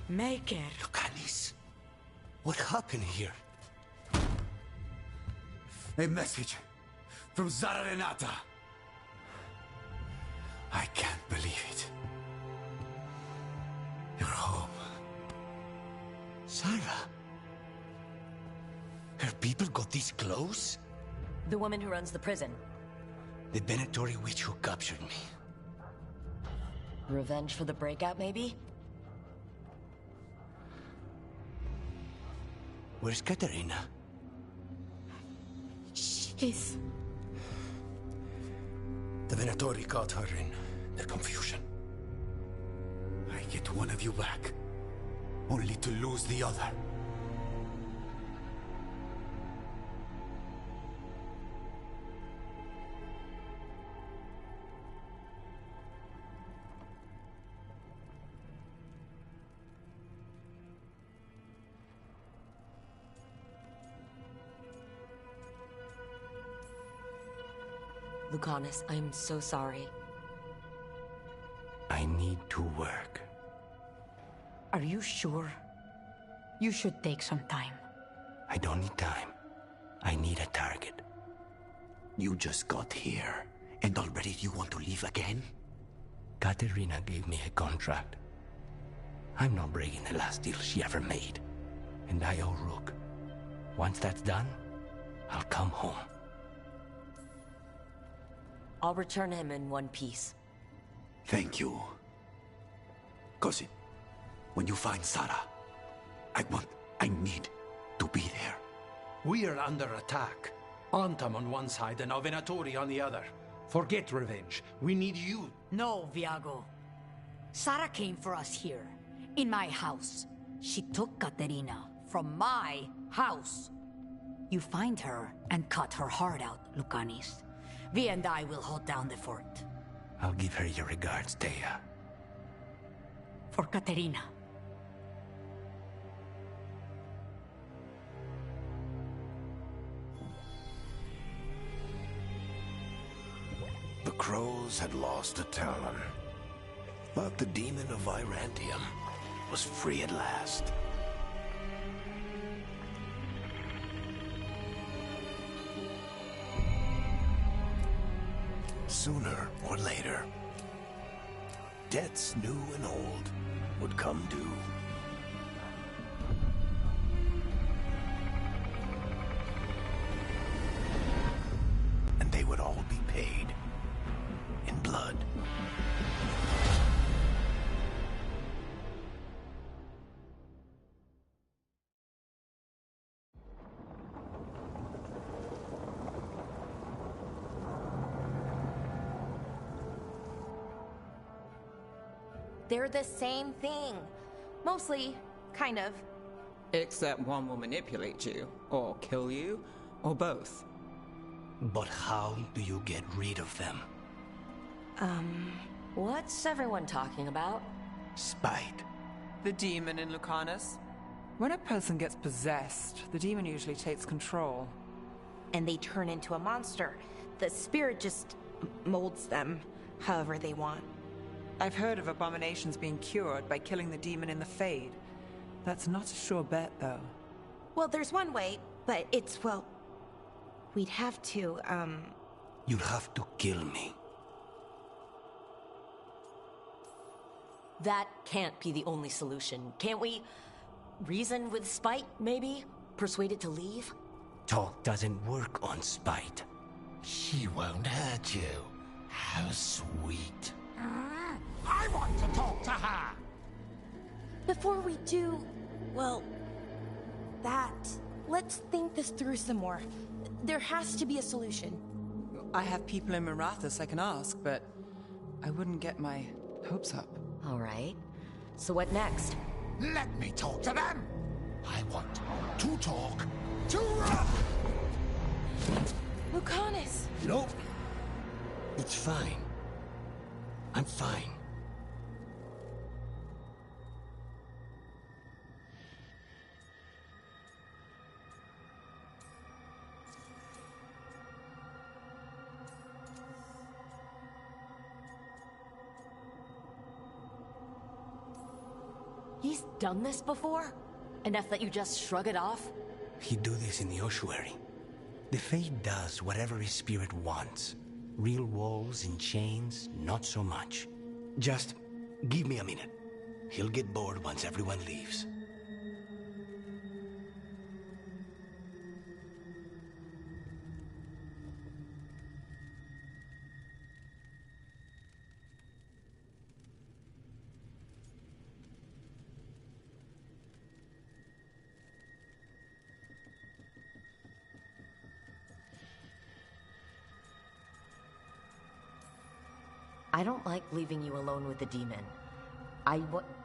Make it. Lucanus, what happened here? A message from Zara Renata. I can't believe it. You're home. Sarah? Her people got this close? The woman who runs the prison. The Venatori witch who captured me. Revenge for the breakout, maybe? Where's Katerina? She's... The Venatori caught her in their confusion. I get one of you back, only to lose the other. Lucanus, I'm so sorry. I need to work. Are you sure? You should take some time. I don't need time. I need a target. You just got here, and already you want to leave again? Katerina gave me a contract. I'm not breaking the last deal she ever made. And I owe Rook. Once that's done, I'll come home. I'll return him in one piece. Thank you. Cousin, when you find Sarah, I need to be there. We are under attack. Antam on one side and our Venatori on the other. Forget revenge. We need you. No, Viago. Sarah came for us here, in my house. She took Katerina from my house. You find her and cut her heart out, Lucanus. Vi and I will hold down the fort. I'll give her your regards, Thea. For Katerina. The crows had lost a talon, but the demon of Virantium was free at last. Sooner or later, debts new and old would come due. And they would all be paid in blood. They're the same thing. Mostly, kind of. Except one will manipulate you, or kill you, or both. But how do you get rid of them? What's everyone talking about? Spite. The demon in Lucanus. When a person gets possessed, the demon usually takes control. And they turn into a monster. The spirit just molds them however they want. I've heard of abominations being cured by killing the demon in the Fade. That's not a sure bet, though. Well, there's one way, but it's, well... We'd have to, You'd have to kill me. That can't be the only solution. Can't we reason with Spite, maybe? Persuade it to leave? Talk doesn't work on Spite. She won't hurt you. How sweet. I want to talk to her! Before we do, well, that... Let's think this through some more. There has to be a solution. I have people in Marathas I can ask, but I wouldn't get my hopes up. All right. So what next? Let me talk to them! I want to talk to... Lucanus! Nope. It's fine. I'm fine. He's done this before? Enough that you just shrug it off? He'd do this in the ossuary. The Fate does whatever his spirit wants. Real walls and chains, not so much. Just give me a minute. He'll get bored once everyone leaves. I don't like leaving you alone with the demon.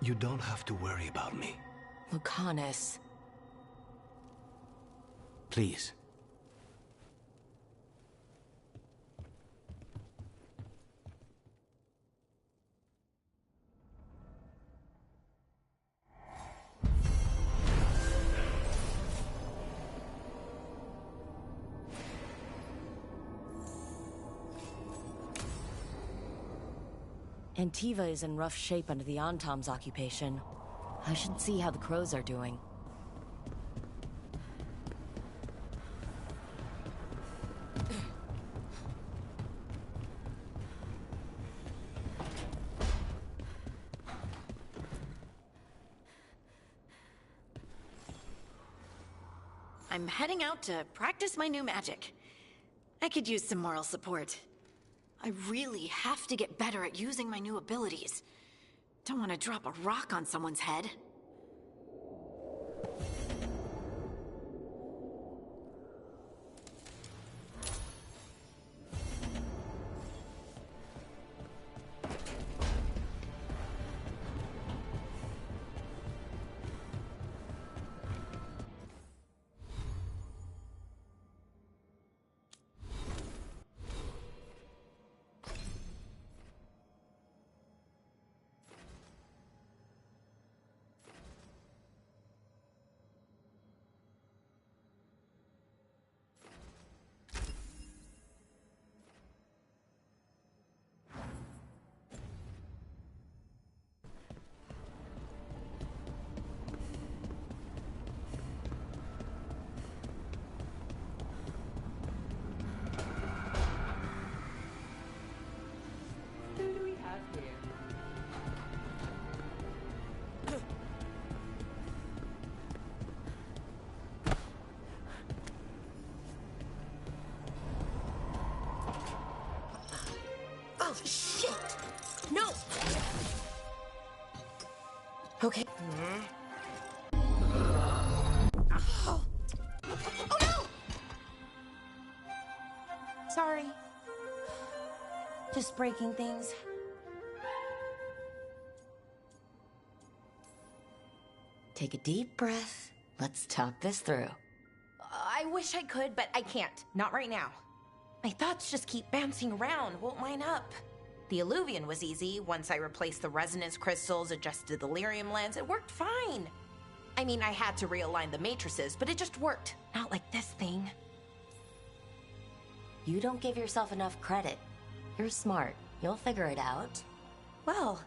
You don't have to worry about me. Lucanus. Please. Antiva is in rough shape under the Antom's occupation. I should see how the crows are doing. I'm heading out to practice my new magic. I could use some moral support. I really have to get better at using my new abilities. Don't want to drop a rock on someone's head. Oh, shit! No! Okay. Oh. Oh, no! Sorry. Just breaking things. Take a deep breath. Let's talk this through. I wish I could, but I can't. Not right now. My thoughts just keep bouncing around, won't line up. The Illuvian was easy. Once I replaced the resonance crystals, adjusted the lyrium lens, it worked fine. I mean, I had to realign the matrices, but it just worked. Not like this thing. You don't give yourself enough credit. You're smart. You'll figure it out. Well,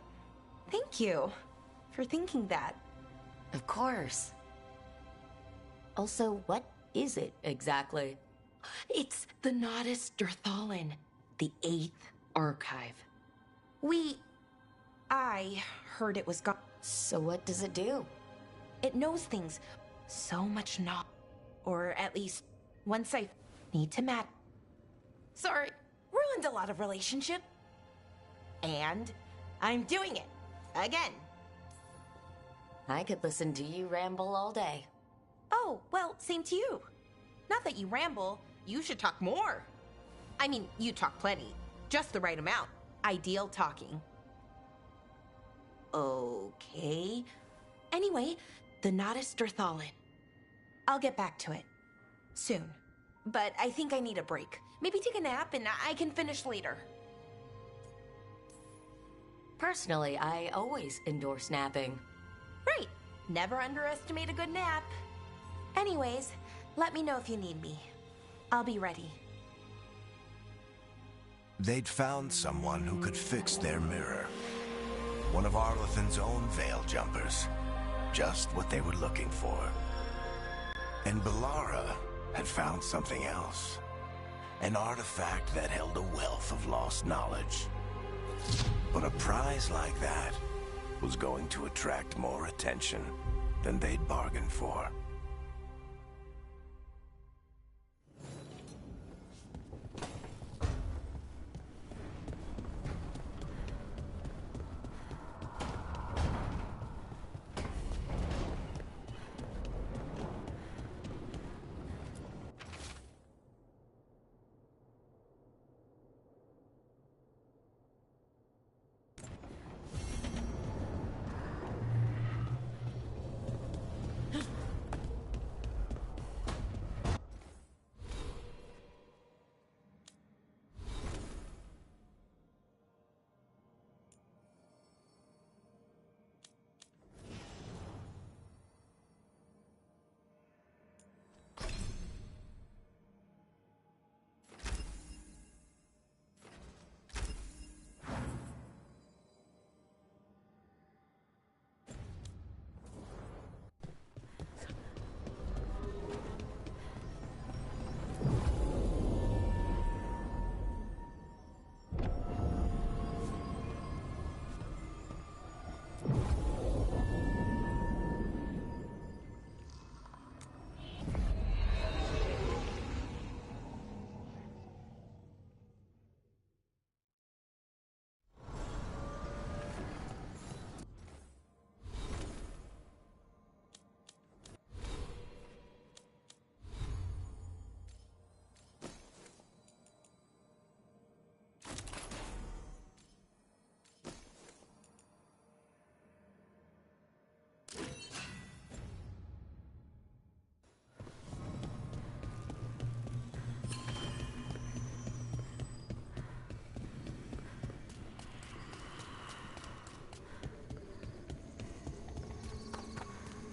thank you for thinking that. Of course. Also, what is it exactly? It's the Nodus Durthalin, the 8th archive. I heard it was gone. So what does it do? It knows things. So much not. Or at least, once I need to map. Sorry, ruined a lot of relationship. And I'm doing it. Again. I could listen to you ramble all day. Oh, well, same to you. Not that you ramble, you should talk more. I mean, you talk plenty. Just the right amount. Ideal talking. Okay. Anyway, the Nodus Durthalin. I'll get back to it. Soon. But I think I need a break. Maybe take a nap and I can finish later. Personally, I always endorse napping. Right. Never underestimate a good nap. Anyways, let me know if you need me. I'll be ready. They'd found someone who could fix their mirror. One of Arlethan's own Veil Jumpers. Just what they were looking for. And Bellara had found something else. An artifact that held a wealth of lost knowledge. But a prize like that was going to attract more attention than they'd bargained for.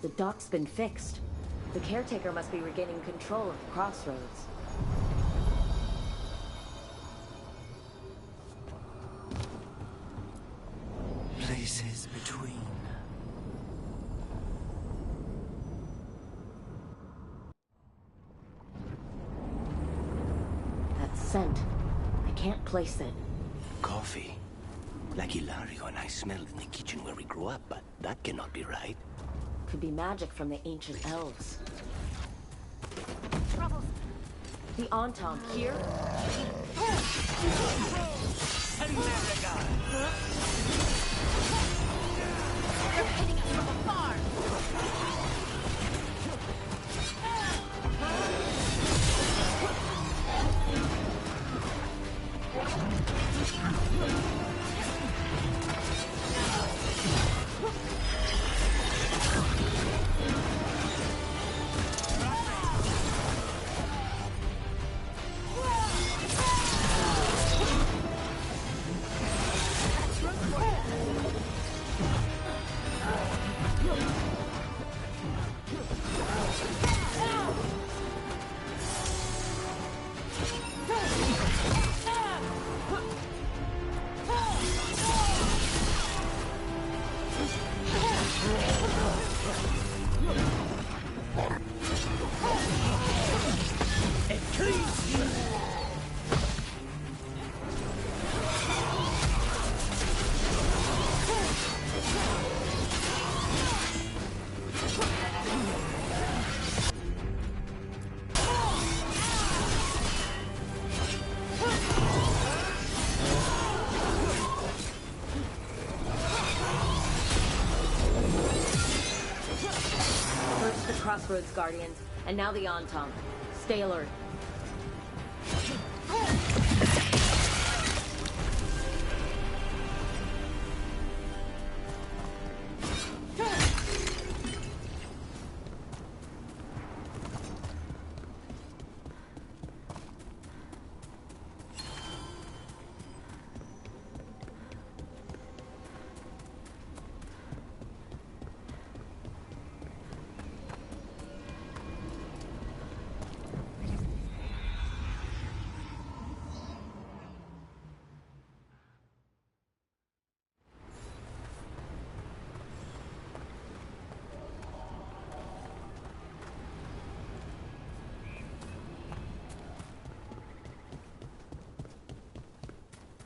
The dock's been fixed. The caretaker must be regaining control of the crossroads. Places between. That scent. I can't place it. Coffee. Like Hilario and I smelled in the kitchen where we grew up, but that cannot be right. Could be magic from the ancient elves. The Antom here? They're hitting us from afar! Crossroads Guardians, and now the Antom. Stay alert.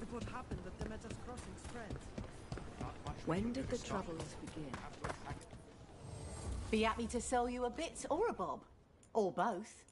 What happened at the Metas Crossing spread? When did the troubles begin? Be happy to sell you a bit or a bob. Or both.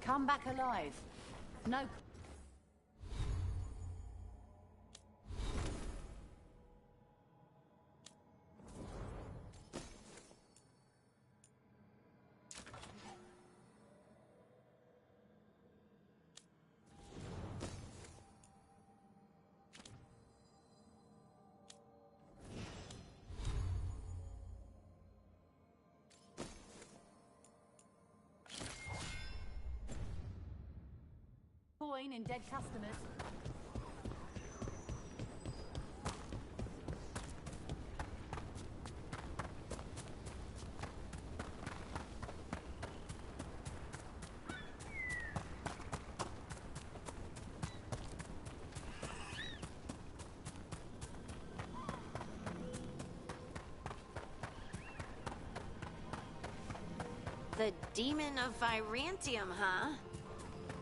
Come back alive. No. Coin in dead customers. The Demon of Virantium, huh?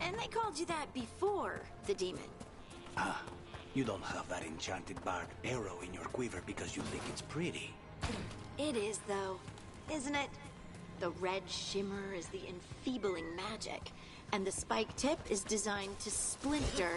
And they called you that before the demon. Ah, you don't have that enchanted barbed arrow in your quiver because you think it's pretty. It is, though, isn't it? The red shimmer is the enfeebling magic, and the spike tip is designed to splinter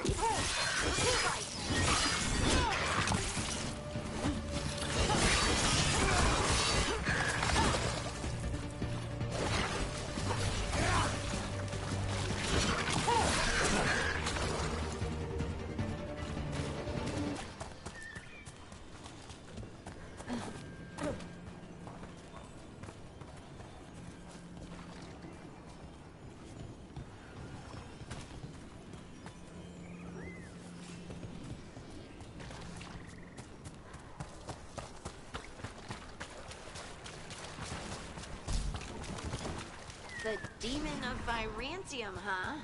The Demon of Virantium, huh?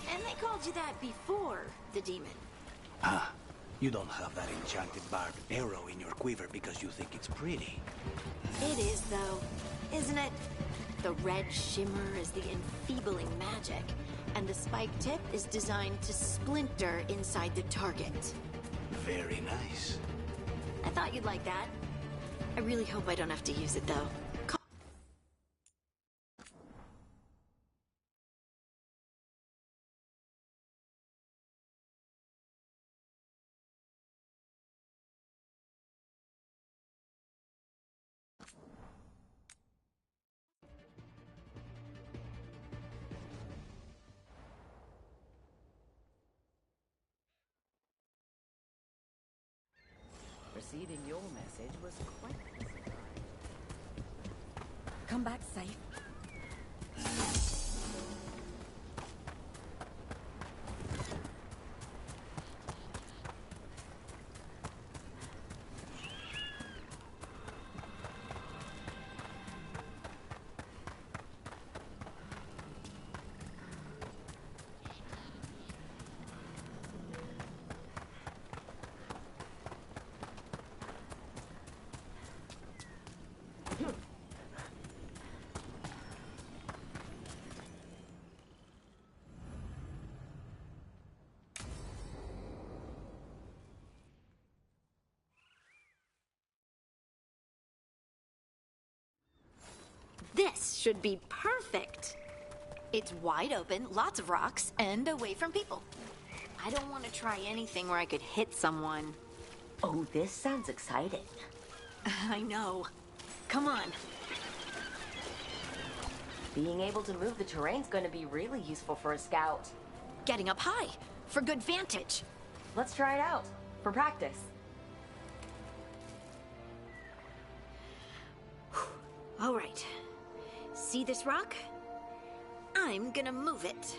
And they called you that before the demon. Ah, you don't have that enchanted barbed arrow in your quiver because you think it's pretty. It is, though, isn't it? The red shimmer is the enfeebling magic, and the spike tip is designed to splinter inside the target. Very nice. I thought you'd like that. I really hope I don't have to use it, though. Receiving your message was quite a surprise. Come back safe. This should be perfect. It's wide open, lots of rocks, and away from people. I don't want to try anything where I could hit someone. Oh, this sounds exciting. I know. Come on. Being able to move the terrain's going to be really useful for a scout. Getting up high, for good vantage. Let's try it out, for practice. All right. See this rock? I'm gonna move it.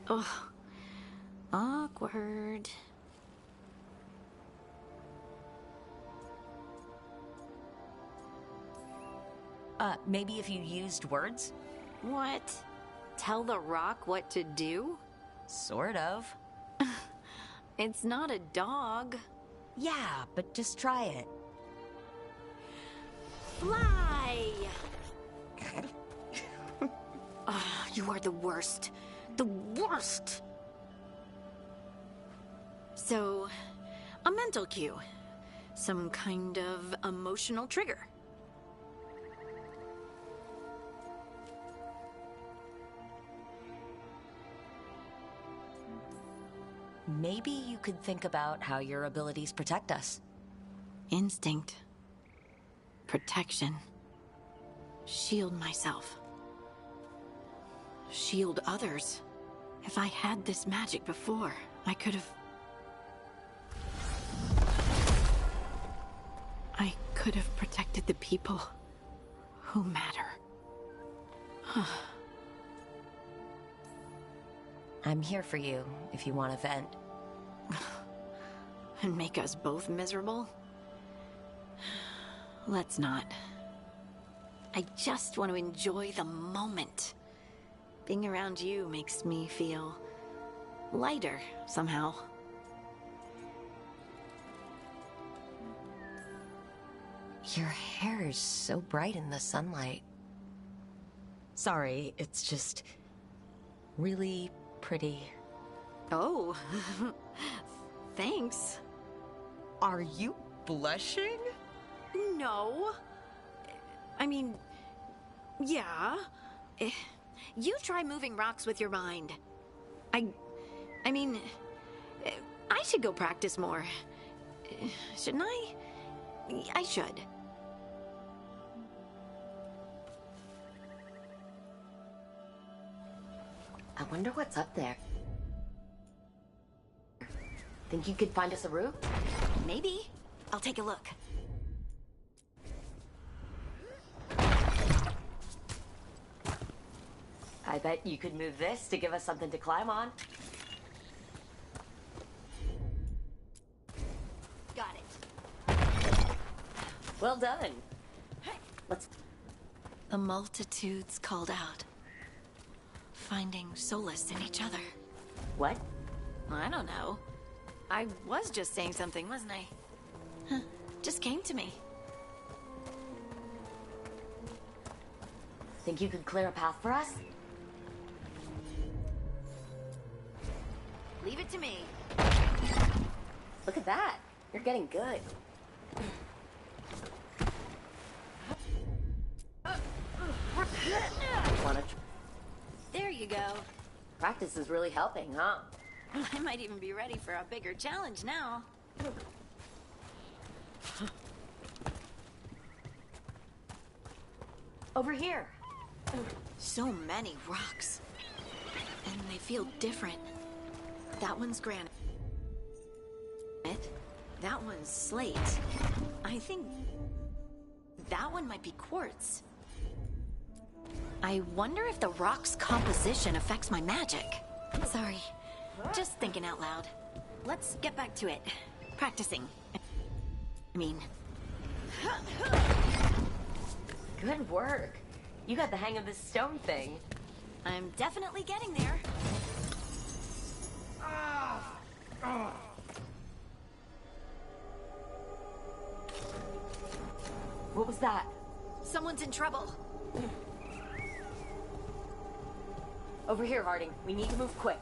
Oh, awkward. Maybe if you used words? What? Tell the rock what to do? Sort of. It's not a dog. Yeah, but just try it. Fly! Oh, you are the worst. The worst! So, a mental cue. Some kind of emotional trigger. Maybe you could think about how your abilities protect us. Instinct. Protection. Shield myself. Shield others. If I had this magic before, I could have... I could have protected the people who matter. I'm here for you, if you want to vent. And make us both miserable? Let's not. I just want to enjoy the moment. Being around you makes me feel lighter, somehow. Your hair is so bright in the sunlight. Sorry, it's just really pretty. Oh, thanks. Are you blushing? No. I mean, yeah. You try moving rocks with your mind. I mean, I should go practice more. Shouldn't I? I should. I wonder what's up there. Think you could find us a route? Maybe. I'll take a look. I bet you could move this to give us something to climb on. Got it. Well done. Let's... The multitudes called out, finding solace in each other. What? I don't know. I was just saying something, wasn't I? Huh. Just came to me. Think you could clear a path for us? Leave it to me. Look at that. You're getting good. There you go. Practice is really helping, huh? I might even be ready for a bigger challenge now. Over here. So many rocks. And they feel different. That one's granite. That one's slate. I think that one might be quartz. I wonder if the rock's composition affects my magic. Sorry, just thinking out loud. Let's get back to it. Practicing. I mean... Good work. You got the hang of this stone thing. I'm definitely getting there. What was that? Someone's in trouble. Over here, Harding. We need to move quick.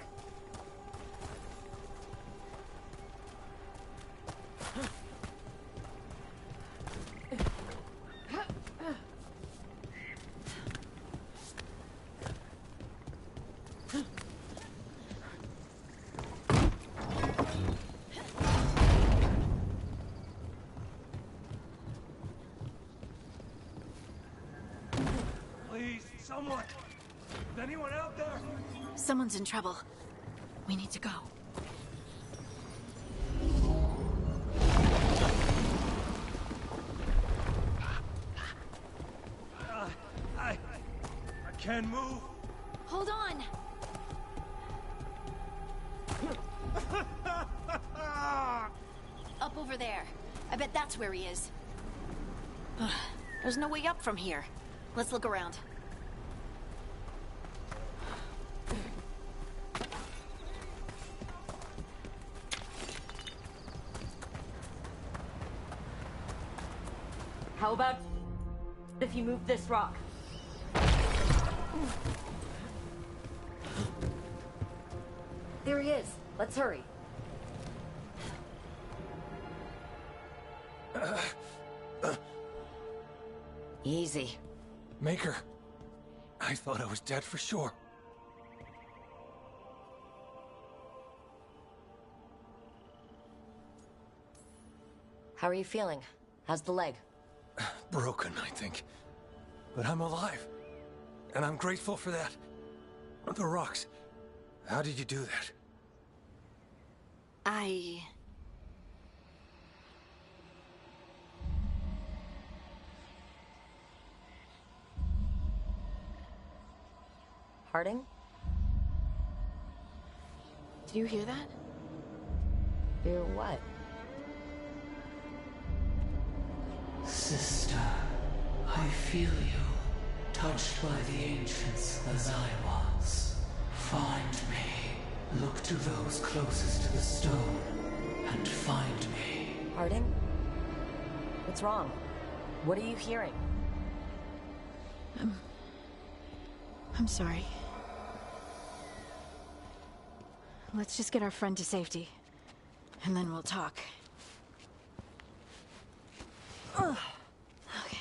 Someone! Is anyone out there? Someone's in trouble. We need to go. I can't move. Hold on! Up over there. I bet that's where he is. There's no way up from here. Let's look around. How about if you move this rock? There he is. Let's hurry. Easy. Maker, I thought I was dead for sure. How are you feeling? How's the leg? Broken, I think. But I'm alive. And I'm grateful for that. The rocks. How did you do that? Harding? Did you hear that? Hear what? Sister, I feel you, touched by the ancients as I was. Find me. Look to those closest to the stone, and find me. Harding? What's wrong? What are you hearing? I'm sorry. Let's just get our friend to safety, and then we'll talk. Ugh. Okay.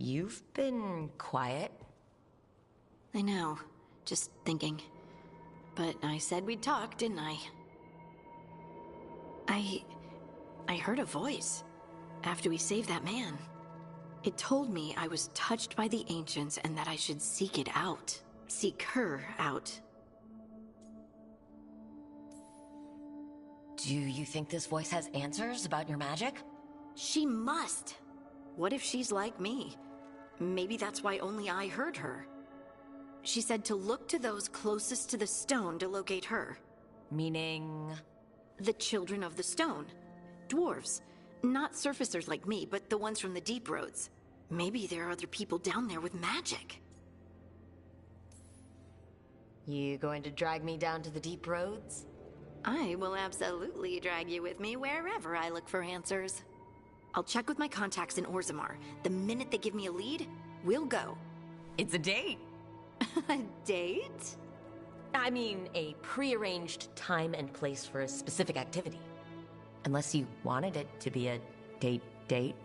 You've been quiet. I know. Just thinking. But I said we'd talk, didn't I? I heard a voice after we saved that man. It told me I was touched by the ancients and that I should seek it out. Seek her out. Do you think this voice has answers about your magic? She must. What if she's like me? Maybe that's why only I heard her. She said to look to those closest to the stone to locate her. Meaning? The children of the stone. Dwarves. Not surfacers like me, but the ones from the deep roads. Maybe there are other people down there with magic. You going to drag me down to the deep roads? I will absolutely drag you with me wherever I look for answers. I'll check with my contacts in Orzammar. The minute they give me a lead, we'll go. It's a date. A date? I mean, a pre-arranged time and place for a specific activity. Unless you wanted it to be a date.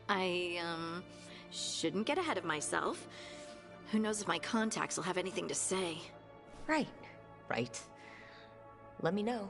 I, shouldn't get ahead of myself. Who knows if my contacts will have anything to say. Right. Let me know.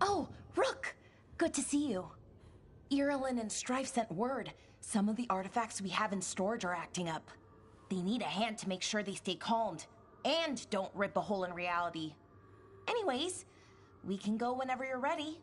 Oh, Rook! Good to see you. Irulan and Strife sent word. Some of the artifacts we have in storage are acting up. They need a hand to make sure they stay calmed, and don't rip a hole in reality. Anyways, we can go whenever you're ready.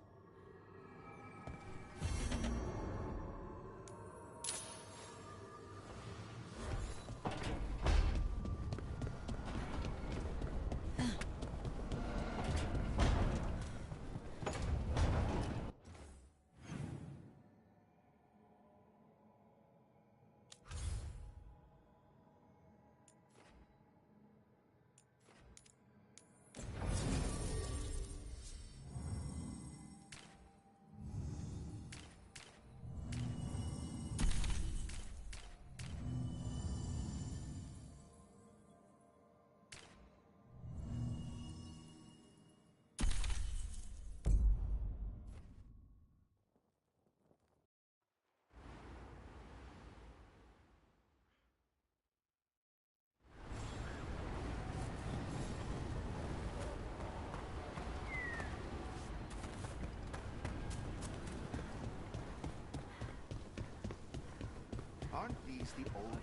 Aren't these the old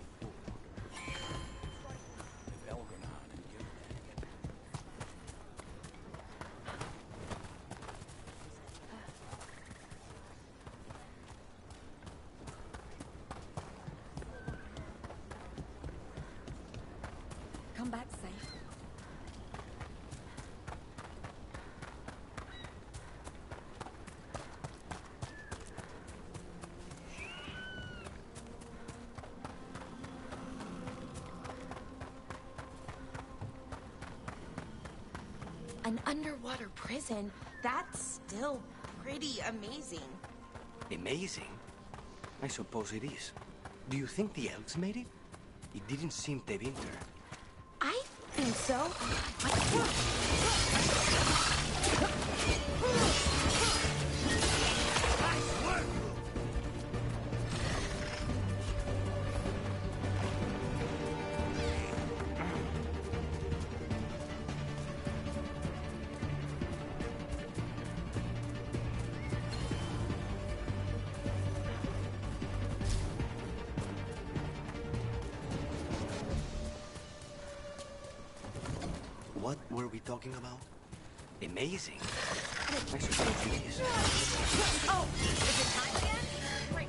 Veilguard and Gildan? Come back safe. An underwater prison? That's still pretty amazing. Amazing? I suppose it is. Do you think the elves made it? It didn't seem Tevinter. I think so. What were we talking about? Amazing? I suppose it is. Oh, is it time again? Great.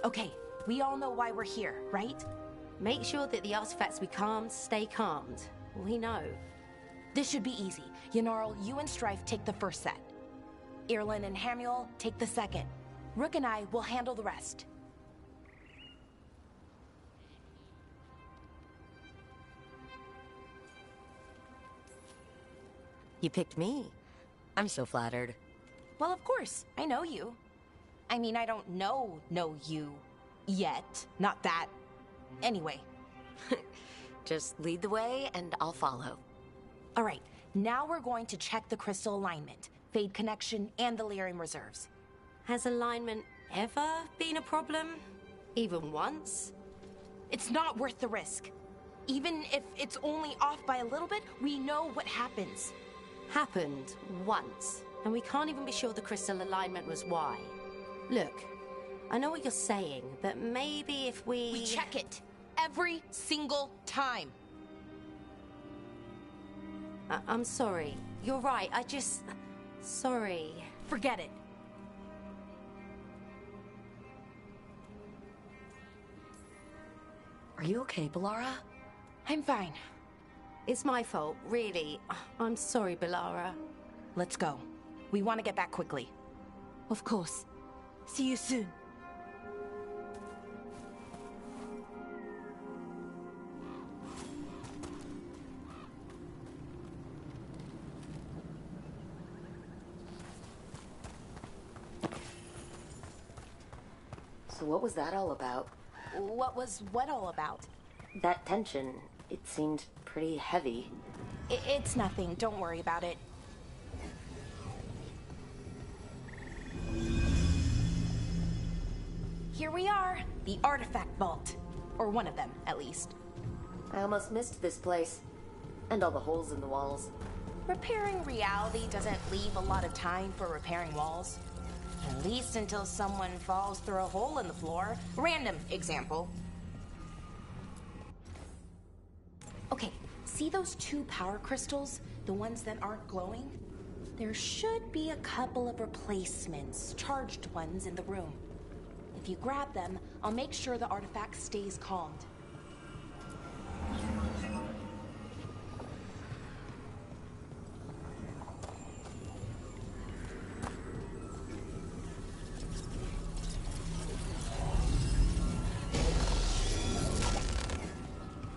Okay, we all know why we're here, right? Make sure that the artifacts we calmed stay calmed. We know. This should be easy. Yanarl, you and Strife take the first set. Irlin and Hamuel, take the second. Rook and I will handle the rest. You picked me. I'm so flattered. Well, of course. I know you. I mean, I don't know you yet. Not that. Anyway. Just lead the way and I'll follow. All right. Now we're going to check the crystal alignment, fade connection, and the lyrium reserves. Has alignment ever been a problem? Even once? It's not worth the risk. Even if it's only off by a little bit, we know what happens. Happened once, and we can't even be sure the crystal alignment was why. Look, I know what you're saying, but maybe if We check it every single time. I'm sorry. You're right, sorry. Forget it. Are you okay, Bellara? I'm fine. It's my fault, really. I'm sorry, Bellara. Let's go. We want to get back quickly. Of course. See you soon. So what was that all about? What was what all about? That tension, it seemed pretty heavy. It's nothing. Don't worry about it. Here we are, the artifact vault. Or one of them, at least. I almost missed this place. And all the holes in the walls. Repairing reality doesn't leave a lot of time for repairing walls. At least until someone falls through a hole in the floor. Random example. Okay, see those 2 power crystals? The ones that aren't glowing? There should be a couple of replacements, charged ones, in the room. If you grab them, I'll make sure the artifact stays calmed.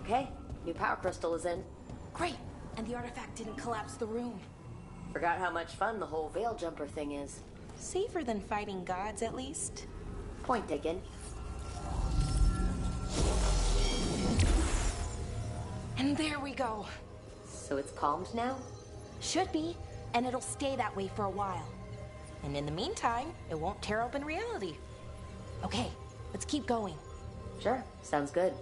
Okay, new power crystal is in. Great, and the artifact didn't collapse the room. Forgot how much fun the whole veil jumper thing is. Safer than fighting gods, at least. Point taken. And there we go. So it's calmed now? Should be, and it'll stay that way for a while. And in the meantime, it won't tear open reality. Okay, let's keep going. Sure, sounds good.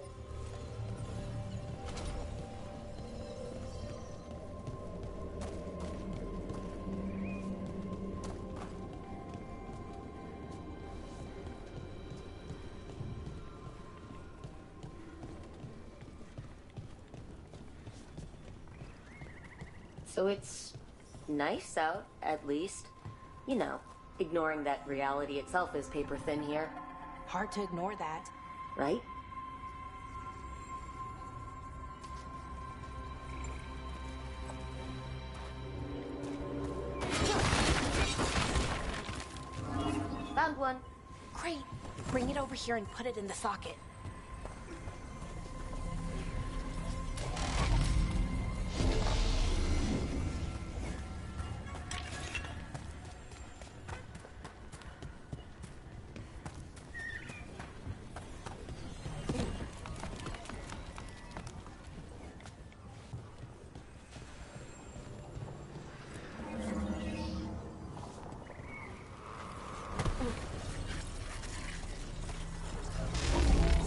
So it's nice out, at least. You know, ignoring that reality itself is paper thin here. Hard to ignore that. Right? Found one. Great. Bring it over here and put it in the socket.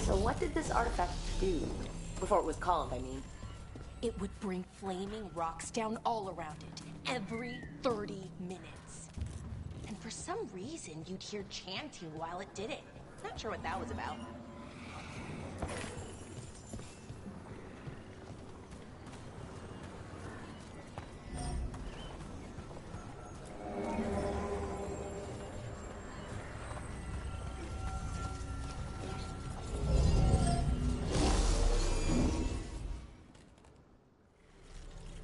What did this artifact do? Before it was calmed, I mean. It would bring flaming rocks down all around it, every 30 minutes. And for some reason, you'd hear chanting while it did it. Not sure what that was about.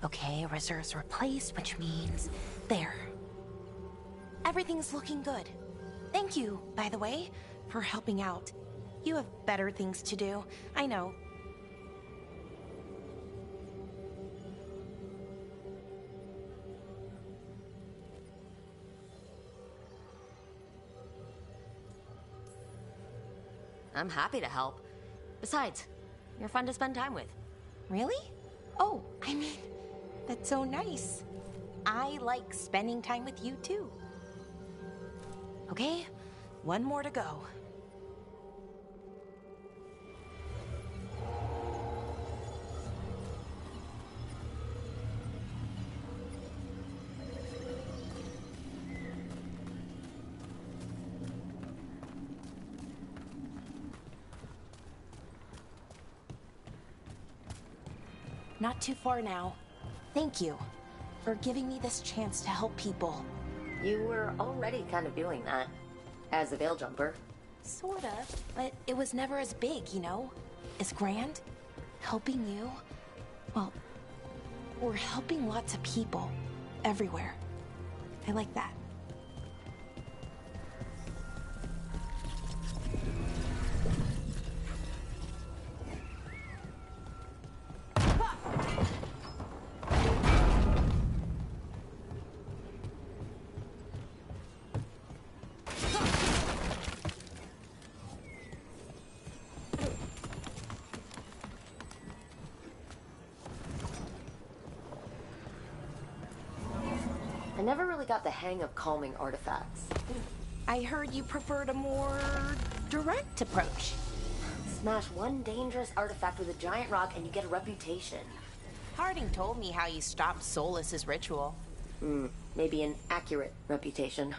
Okay, reserves replaced, which means there. everything's looking good. Thank you, by the way, for helping out. You have better things to do, I know. I'm happy to help. Besides, you're fun to spend time with. Really? Oh, I mean, that's so nice. I like spending time with you too. Okay, one more to go. Not too far now. Thank you for giving me this chance to help people. You were already kind of doing that, as a veil jumper. Sorta, but it was never as big, you know? As grand. Helping you. Well, we're helping lots of people. Everywhere. I like that. I never really got the hang of calming artifacts. I heard you preferred a more direct approach. Smash one dangerous artifact with a giant rock and you get a reputation. Harding told me how you stopped Solus's ritual. Maybe an accurate reputation.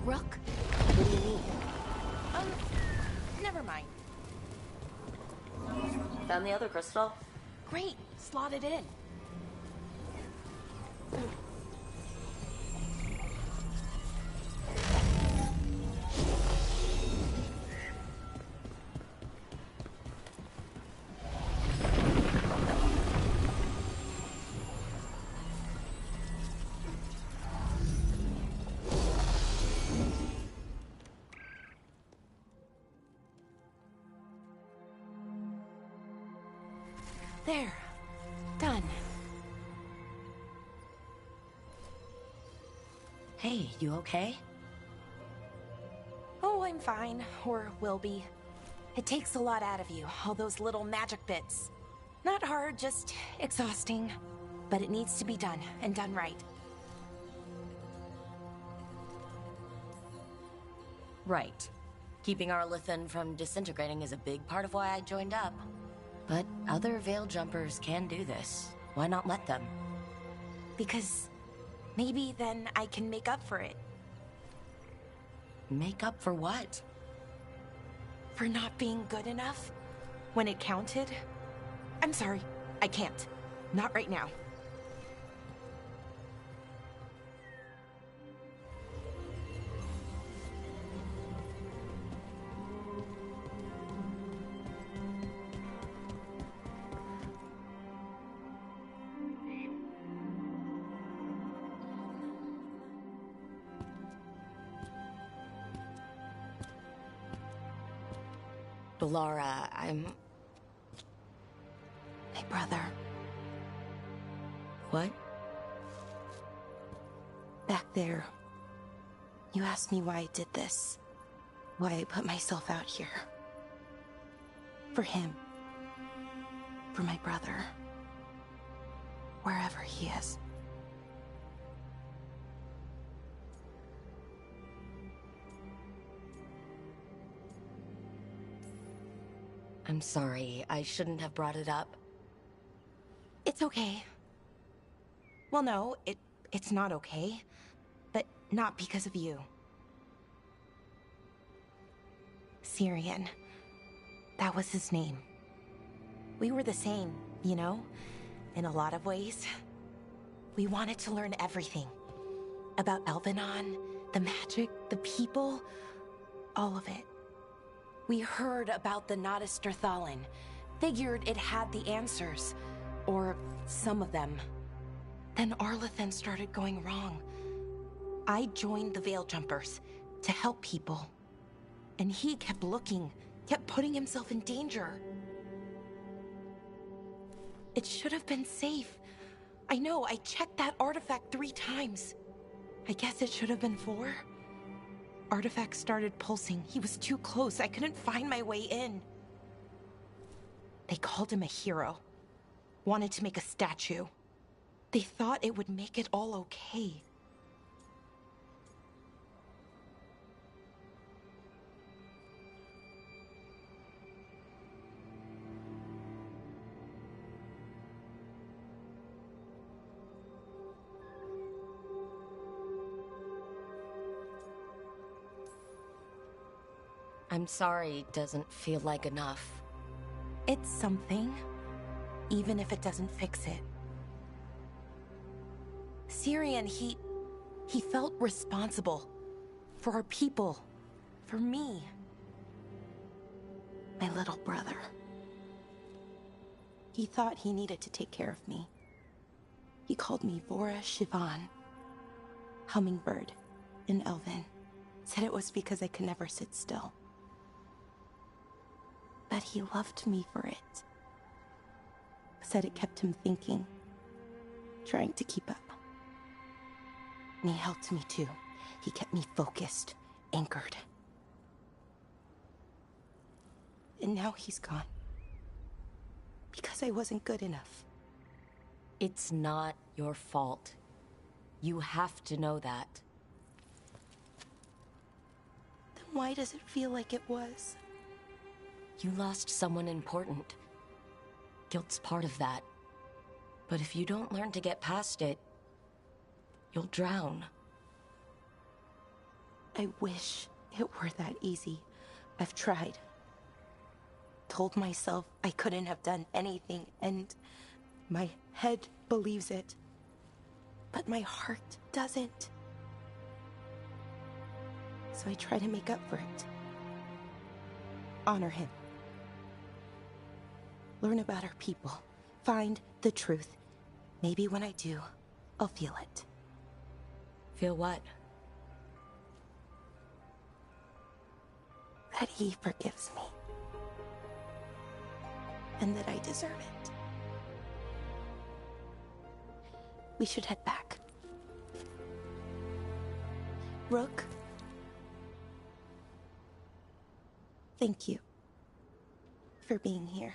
Rook? What do you mean? Never mind. Found the other crystal? Great, slot it in. There. Done. Hey, you okay? Oh, I'm fine. Or will be. It takes a lot out of you, all those little magic bits. Not hard, just exhausting. But it needs to be done, and done right. Right. Keeping Arlethan from disintegrating is a big part of why I joined up. But other Veil Jumpers can do this. Why not let them? Because maybe then I can make up for it. Make up for what? For not being good enough when it counted. I'm sorry, I can't. Not right now. Laura, I'm... My brother. What? Back there. You asked me why I did this. Why I put myself out here. For him. For my brother. Wherever he is. I'm sorry. I shouldn't have brought it up. It's okay. Well, no, it's not okay. But not because of you. Syrian. That was his name. We were the same, you know? In a lot of ways. We wanted to learn everything. About Elvenon, the magic, the people, all of it. We heard about the Notisterthalin, figured it had the answers, or some of them. Then Arlethan started going wrong. I joined the Veil Jumpers to help people. And he kept looking, kept putting himself in danger. It should have been safe. I know, I checked that artifact 3 times. I guess it should have been 4. Artifact started pulsing. He was too close. I couldn't find my way in. They called him a hero. Wanted to make a statue. They thought it would make it all okay. I'm sorry doesn't feel like enough. It's something, even if it doesn't fix it. Syrian, he felt responsible for our people, for me. My little brother. He thought he needed to take care of me. He called me Vora Shivan, Hummingbird, in Elven. Said it was because I could never sit still. But he loved me for it. Said it kept him thinking, trying to keep up. And he helped me too. He kept me focused, anchored. And now he's gone. Because I wasn't good enough. It's not your fault. You have to know that. Then why does it feel like it was? You lost someone important. Guilt's part of that. But if you don't learn to get past it, you'll drown. I wish it were that easy. I've tried. Told myself I couldn't have done anything, and my head believes it. But my heart doesn't. So I try to make up for it. Honor him. Learn about our people. Find the truth. Maybe when I do, I'll feel it. Feel what? That he forgives me. And that I deserve it. We should head back. Rook? Thank you for being here.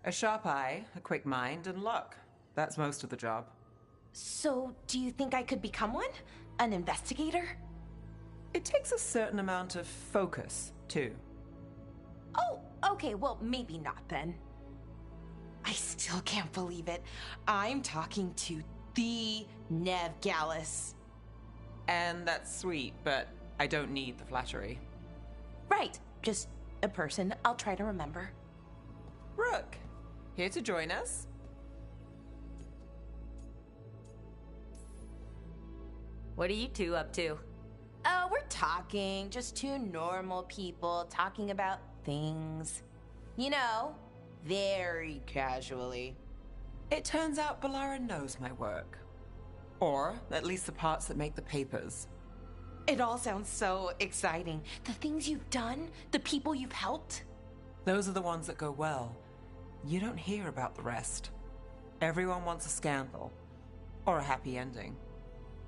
A sharp eye, a quick mind, and luck. That's most of the job. So, do you think I could become one? An investigator? It takes a certain amount of focus, too. Oh, okay, well, maybe not then. I still can't believe it. I'm talking to the Nev Gallus. And that's sweet, but I don't need the flattery. Right, just a person I'll try to remember. Rook, here to join us? What are you two up to? We're talking, just two normal people talking about things. You know, very casually. It turns out Balara knows my work. Or at least the parts that make the papers. It all sounds so exciting. The things you've done, the people you've helped. Those are the ones that go well. You don't hear about the rest. Everyone wants a scandal. Or a happy ending.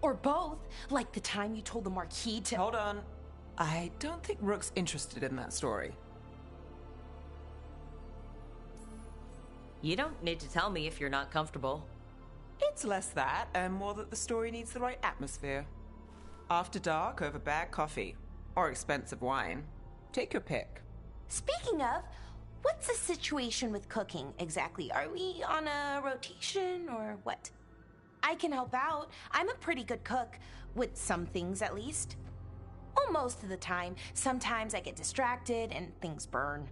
Or both, like the time you told the Marquis to— Hold on. I don't think Rook's interested in that story. You don't need to tell me if you're not comfortable. It's less that, and more that the story needs the right atmosphere. After dark over bad coffee. Or expensive wine. Take your pick. Speaking of, what's the situation with cooking exactly? Are we on a rotation or what? I can help out. I'm a pretty good cook, with some things at least. Well, most of the time. Sometimes I get distracted and things burn.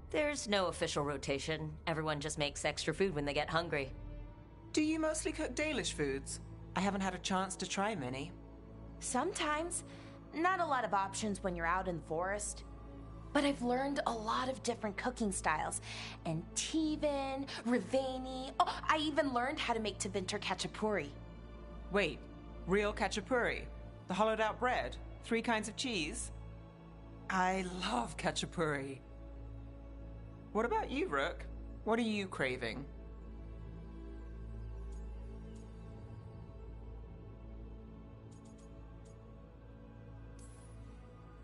There's no official rotation. Everyone just makes extra food when they get hungry. Do you mostly cook Dalish foods? I haven't had a chance to try many. Sometimes. Not a lot of options when you're out in the forest. But I've learned a lot of different cooking styles. And Tevan, Rivani. Oh, I even learned how to make Tevinter Khachapuri. Wait, real Khachapuri? The hollowed out bread? 3 kinds of cheese? I love Khachapuri. What about you, Rook? What are you craving?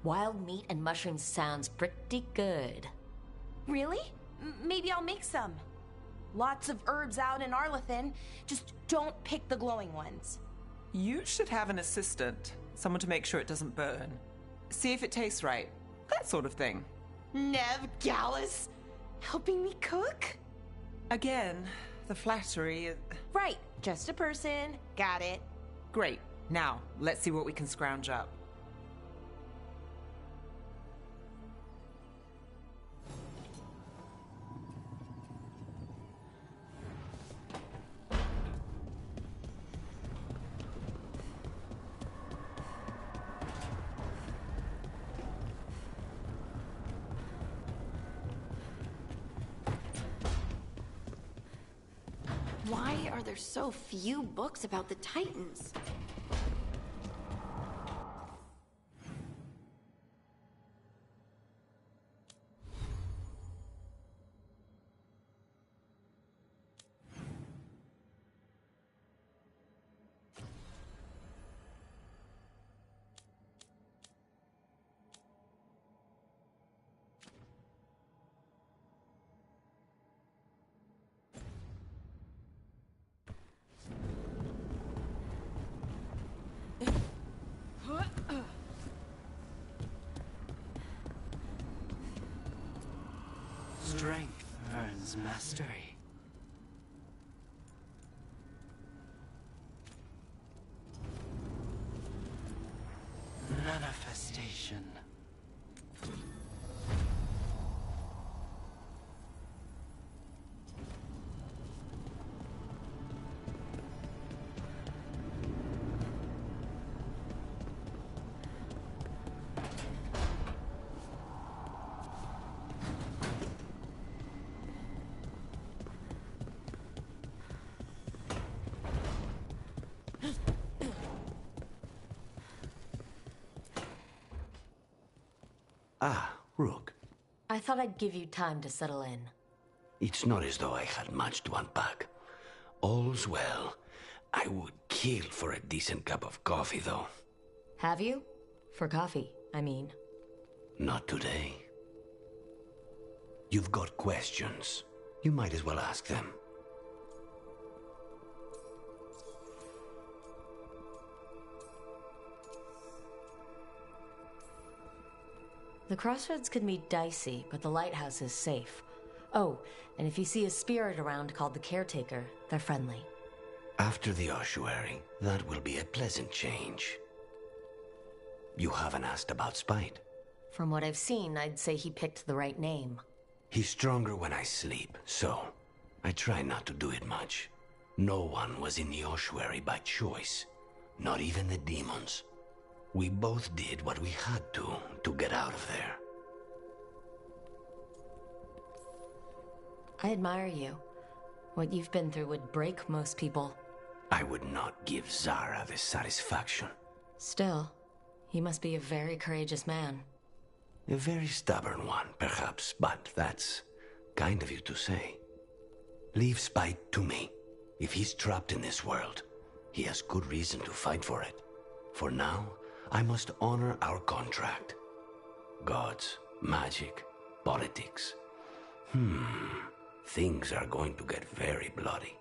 Wild meat and mushrooms sounds pretty good. Really? Maybe I'll make some. Lots of herbs out in Arlethan. Just don't pick the glowing ones. You should have an assistant. Someone to make sure it doesn't burn. See if it tastes right. That sort of thing. Nev Gallus? Helping me cook? Again, the flattery... Right, just a person. Got it. Great. Now, let's see what we can scrounge up. Why are there so few books about the Titans? Strength earns mastery. Manifestation. Ah, Rook. I thought I'd give you time to settle in. It's not as though I had much to unpack. All's well. I would kill for a decent cup of coffee, though. Have you? For coffee, I mean. Not today. You've got questions. You might as well ask them. The crossroads can be dicey, but the lighthouse is safe. Oh, and if you see a spirit around called the Caretaker, they're friendly. After the ossuary, that will be a pleasant change. You haven't asked about Spite. From what I've seen, I'd say he picked the right name. He's stronger when I sleep, so I try not to do it much. No one was in the ossuary by choice, not even the demons. We both did what we had to get out of there. I admire you. What you've been through would break most people. I would not give Zara this satisfaction. Still, he must be a very courageous man. A very stubborn one, perhaps, but that's kind of you to say. Leave Spite to me. If he's trapped in this world, he has good reason to fight for it. For now, I must honor our contract. Gods, magic, politics. Things are going to get very bloody.